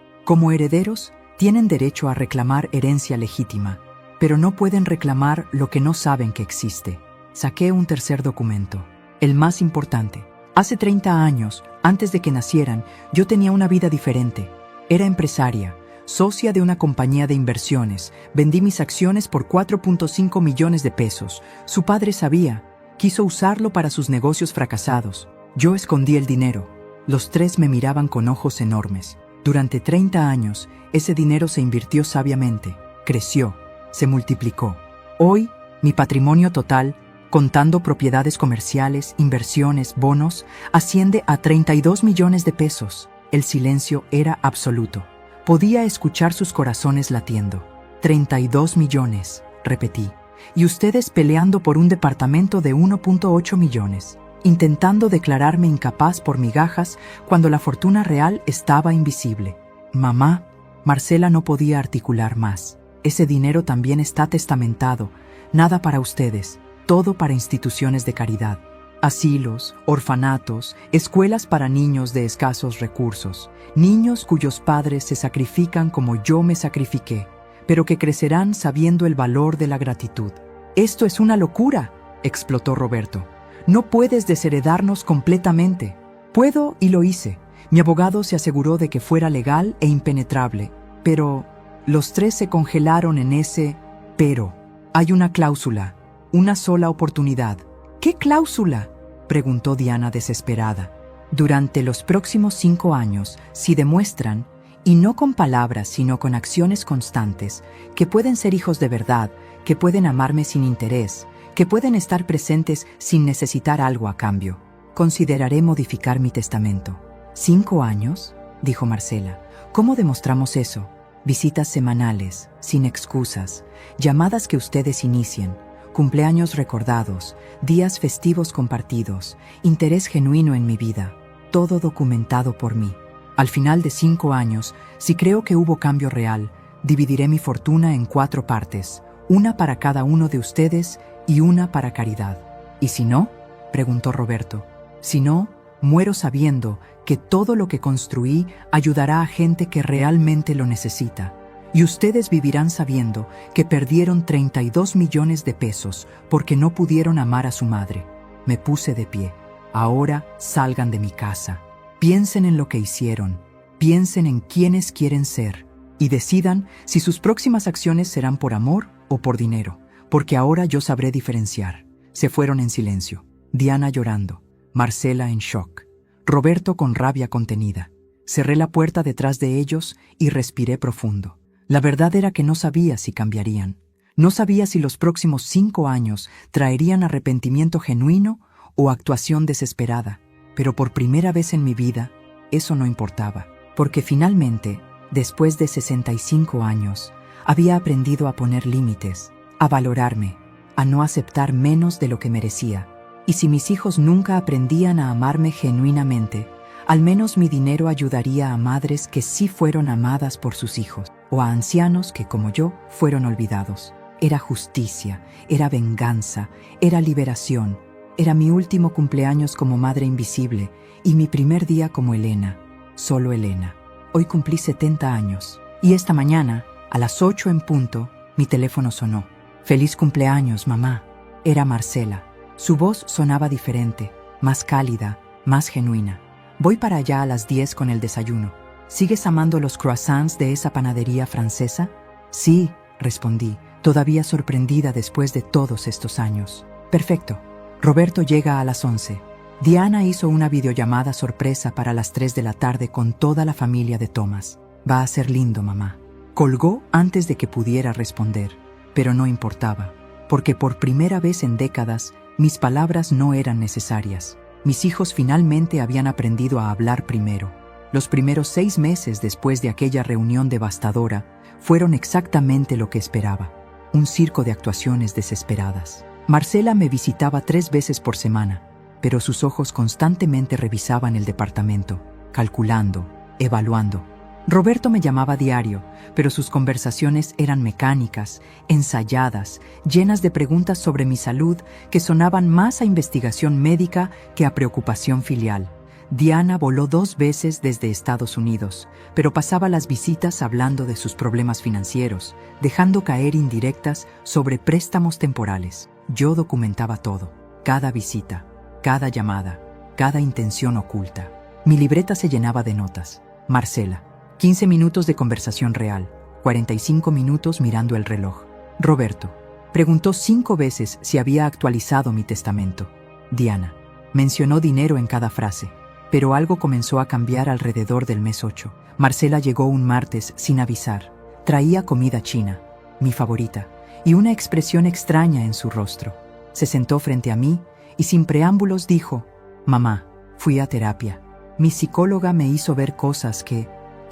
S1: tienen derecho a reclamar herencia legítima, pero no pueden reclamar lo que no saben que existe. Saqué un tercer documento, el más importante. Hace 30 años, antes de que nacieran, yo tenía una vida diferente. Era empresaria, socia de una compañía de inversiones. Vendí mis acciones por 4.5 millones de pesos. Su padre sabía. Quiso usarlo para sus negocios fracasados. Yo escondí el dinero. Los tres me miraban con ojos enormes. Durante 30 años, ese dinero se invirtió sabiamente, creció, se multiplicó. Hoy, mi patrimonio total, contando propiedades comerciales, inversiones, bonos, asciende a 32 millones de pesos. El silencio era absoluto. Podía escuchar sus corazones latiendo. 32 millones, repetí. Y ustedes peleando por un departamento de 1.8 millones, intentando declararme incapaz por migajas cuando la fortuna real estaba invisible. Mamá, Marcela no podía articular más. Ese dinero también está testamentado. Nada para ustedes, todo para instituciones de caridad. Asilos, orfanatos, escuelas para niños de escasos recursos, niños cuyos padres se sacrifican como yo me sacrifiqué, pero que crecerán sabiendo el valor de la gratitud. «Esto es una locura», explotó Roberto. «No puedes desheredarnos completamente». «Puedo y lo hice». Mi abogado se aseguró de que fuera legal e impenetrable, pero los tres se congelaron en ese pero. Hay una cláusula, una sola oportunidad. «¿Qué cláusula?», preguntó Diana desesperada. «Durante los próximos 5 años, si demuestran, y no con palabras sino con acciones constantes, que pueden ser hijos de verdad, que pueden amarme sin interés, que pueden estar presentes sin necesitar algo a cambio, consideraré modificar mi testamento». «¿5 años?», dijo Marcela. «¿Cómo demostramos eso? Visitas semanales, sin excusas, llamadas que ustedes inicien, cumpleaños recordados, días festivos compartidos, interés genuino en mi vida, todo documentado por mí. Al final de 5 años, si creo que hubo cambio real, dividiré mi fortuna en 4 partes, una para cada uno de ustedes y una para caridad». «¿Y si no?», preguntó Roberto. «Si no, muero sabiendo que todo lo que construí ayudará a gente que realmente lo necesita. Y ustedes vivirán sabiendo que perdieron 32 millones de pesos porque no pudieron amar a su madre». Me puse de pie. «Ahora salgan de mi casa. Piensen en lo que hicieron. Piensen en quiénes quieren ser. Y decidan si sus próximas acciones serán por amor o por dinero. Porque ahora yo sabré diferenciar». Se fueron en silencio. Diana llorando. Marcela en shock. Roberto con rabia contenida. Cerré la puerta detrás de ellos y respiré profundo. La verdad era que no sabía si cambiarían. No sabía si los próximos 5 años traerían arrepentimiento genuino o actuación desesperada. Pero por primera vez en mi vida, eso no importaba. Porque finalmente, después de 65 años, había aprendido a poner límites, a valorarme, a no aceptar menos de lo que merecía. Y si mis hijos nunca aprendían a amarme genuinamente, Al menos mi dinero ayudaría a madres que sí fueron amadas por sus hijos, o a ancianos que, como yo, fueron olvidados. Era justicia, era venganza, era liberación. Era mi último cumpleaños como madre invisible y mi primer día como Elena, solo Elena. Hoy cumplí 70 años y esta mañana, a las 8 en punto, mi teléfono sonó. «Feliz cumpleaños, mamá». Era Marcela. Su voz sonaba diferente, más cálida, más genuina. «Voy para allá a las 10 con el desayuno. ¿Sigues amando los croissants de esa panadería francesa?» «Sí», respondí, todavía sorprendida después de todos estos años. «Perfecto. Roberto llega a las 11. Diana hizo una videollamada sorpresa para las 3 de la tarde con toda la familia de Thomas. «Va a ser lindo, mamá». Colgó antes de que pudiera responder, pero no importaba, porque por primera vez en décadas mis palabras no eran necesarias. Mis hijos finalmente habían aprendido a hablar primero. Los primeros 6 meses después de aquella reunión devastadora fueron exactamente lo que esperaba, un circo de actuaciones desesperadas. Marcela me visitaba 3 veces por semana, pero sus ojos constantemente revisaban el departamento, calculando, evaluando. Roberto me llamaba diario, pero sus conversaciones eran mecánicas, ensayadas, llenas de preguntas sobre mi salud que sonaban más a investigación médica que a preocupación filial. Diana voló 2 veces desde Estados Unidos, pero pasaba las visitas hablando de sus problemas financieros, dejando caer indirectas sobre préstamos temporales. Yo documentaba todo, cada visita, cada llamada, cada intención oculta. Mi libreta se llenaba de notas. Marcela, 15 minutos de conversación real, 45 minutos mirando el reloj. Roberto, preguntó 5 veces si había actualizado mi testamento. Diana, mencionó dinero en cada frase, pero algo comenzó a cambiar alrededor del mes 8. Marcela llegó un martes sin avisar. Traía comida china, mi favorita, y una expresión extraña en su rostro. Se sentó frente a mí y sin preámbulos dijo: «Mamá, fui a terapia. Mi psicóloga me hizo ver cosas que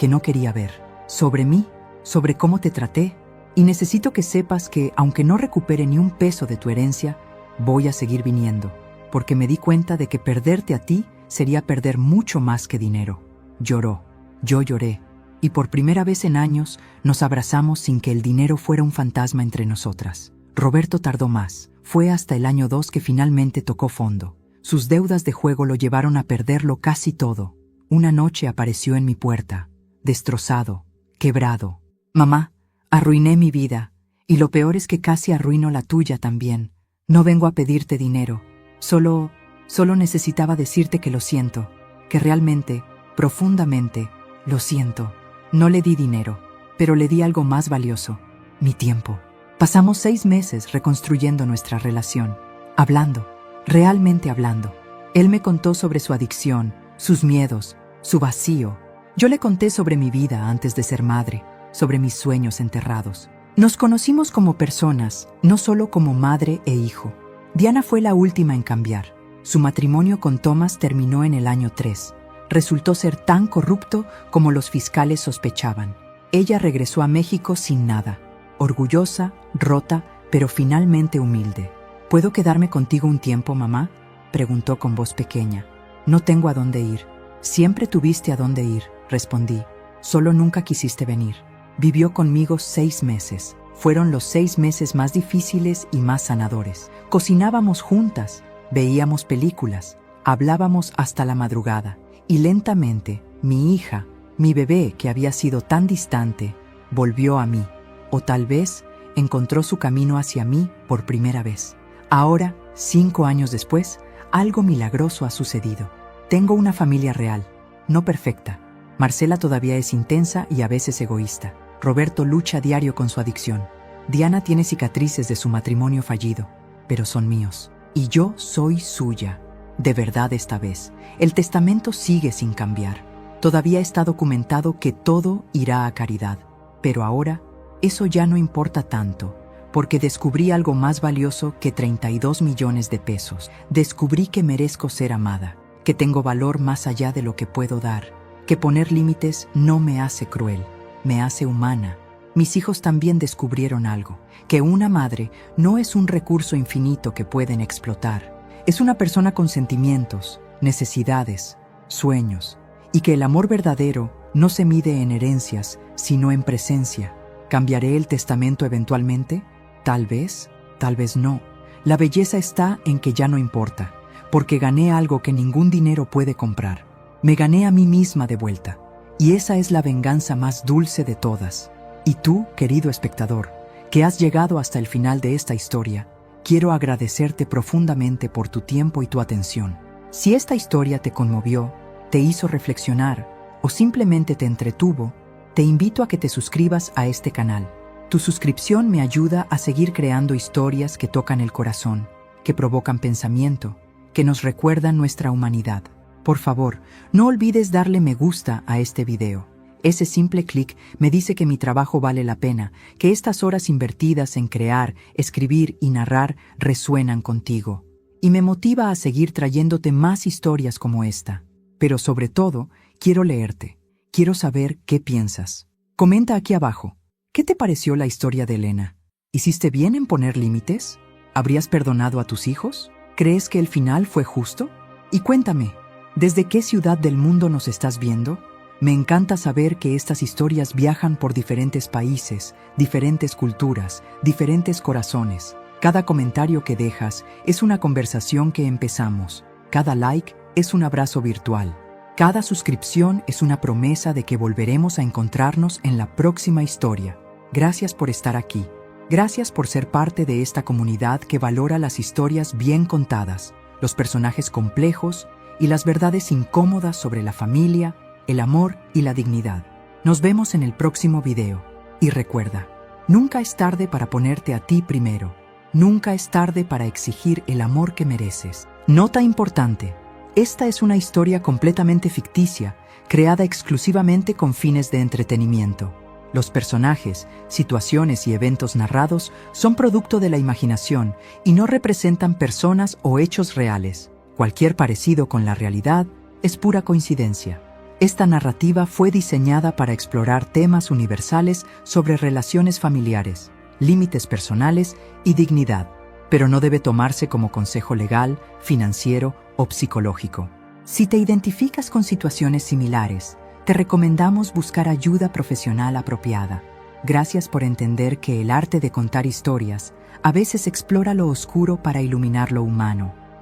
S1: no quería ver. Sobre mí, sobre cómo te traté. Y necesito que sepas que, aunque no recupere ni un peso de tu herencia, voy a seguir viniendo, porque me di cuenta de que perderte a ti sería perder mucho más que dinero». Lloró. Yo lloré. Y por primera vez en años nos abrazamos sin que el dinero fuera un fantasma entre nosotras. Roberto tardó más. Fue hasta el año 2 que finalmente tocó fondo. Sus deudas de juego lo llevaron a perderlo casi todo. Una noche apareció en mi puerta, destrozado, quebrado. «Mamá, arruiné mi vida, y lo peor es que casi arruino la tuya también. No vengo a pedirte dinero. Solo necesitaba decirte que lo siento, que realmente, profundamente, lo siento. No le di dinero, pero le di algo más valioso, mi tiempo». Pasamos 6 meses reconstruyendo nuestra relación, hablando, realmente hablando. Él me contó sobre su adicción, sus miedos, su vacío. Yo le conté sobre mi vida antes de ser madre, sobre mis sueños enterrados. Nos conocimos como personas, no solo como madre e hijo. Diana fue la última en cambiar. Su matrimonio con Thomas terminó en el año 3. Resultó ser tan corrupto como los fiscales sospechaban. Ella regresó a México sin nada, orgullosa, rota, pero finalmente humilde. «¿Puedo quedarme contigo un tiempo, mamá?», preguntó con voz pequeña. «No tengo a dónde ir». «Siempre tuviste a dónde ir», respondí. «Solo nunca quisiste venir». Vivió conmigo 6 meses. Fueron los 6 meses más difíciles y más sanadores. Cocinábamos juntas, veíamos películas, hablábamos hasta la madrugada. Y lentamente, mi hija, mi bebé que había sido tan distante, volvió a mí. O tal vez encontró su camino hacia mí por primera vez. Ahora, 5 años después, algo milagroso ha sucedido. Tengo una familia real, no perfecta. Marcela todavía es intensa y a veces egoísta. Roberto lucha a diario con su adicción. Diana tiene cicatrices de su matrimonio fallido, pero son míos. Y yo soy suya. De verdad esta vez. El testamento sigue sin cambiar. Todavía está documentado que todo irá a caridad. Pero ahora, eso ya no importa tanto, porque descubrí algo más valioso que 32 millones de pesos. Descubrí que merezco ser amada, que tengo valor más allá de lo que puedo dar, que poner límites no me hace cruel, me hace humana. Mis hijos también descubrieron algo, que una madre no es un recurso infinito que pueden explotar. Es una persona con sentimientos, necesidades, sueños, y que el amor verdadero no se mide en herencias, sino en presencia. ¿Cambiaré el testamento eventualmente? Tal vez no. La belleza está en que ya no importa, porque gané algo que ningún dinero puede comprar. Me gané a mí misma de vuelta, y esa es la venganza más dulce de todas. Y tú, querido espectador, que has llegado hasta el final de esta historia, quiero agradecerte profundamente por tu tiempo y tu atención. Si esta historia te conmovió, te hizo reflexionar o simplemente te entretuvo, te invito a que te suscribas a este canal. Tu suscripción me ayuda a seguir creando historias que tocan el corazón, que provocan pensamiento, que nos recuerdan nuestra humanidad. Por favor, no olvides darle me gusta a este video. Ese simple clic me dice que mi trabajo vale la pena, que estas horas invertidas en crear, escribir y narrar resuenan contigo. Y me motiva a seguir trayéndote más historias como esta. Pero sobre todo, quiero leerte. Quiero saber qué piensas. Comenta aquí abajo. ¿Qué te pareció la historia de Elena? ¿Hiciste bien en poner límites? ¿Habrías perdonado a tus hijos? ¿Crees que el final fue justo? Y cuéntame, ¿desde qué ciudad del mundo nos estás viendo? Me encanta saber que estas historias viajan por diferentes países, diferentes culturas, diferentes corazones. Cada comentario que dejas es una conversación que empezamos. Cada like es un abrazo virtual. Cada suscripción es una promesa de que volveremos a encontrarnos en la próxima historia. Gracias por estar aquí. Gracias por ser parte de esta comunidad que valora las historias bien contadas, los personajes complejos y las verdades incómodas sobre la familia, el amor y la dignidad. Nos vemos en el próximo video. Y recuerda, nunca es tarde para ponerte a ti primero. Nunca es tarde para exigir el amor que mereces. Nota importante. Esta es una historia completamente ficticia, creada exclusivamente con fines de entretenimiento. Los personajes, situaciones y eventos narrados son producto de la imaginación y no representan personas o hechos reales. Cualquier parecido con la realidad es pura coincidencia. Esta narrativa fue diseñada para explorar temas universales sobre relaciones familiares, límites personales y dignidad, pero no debe tomarse como consejo legal, financiero o psicológico. Si te identificas con situaciones similares, te recomendamos buscar ayuda profesional apropiada. Gracias por entender que el arte de contar historias a veces explora lo oscuro para iluminar lo humano.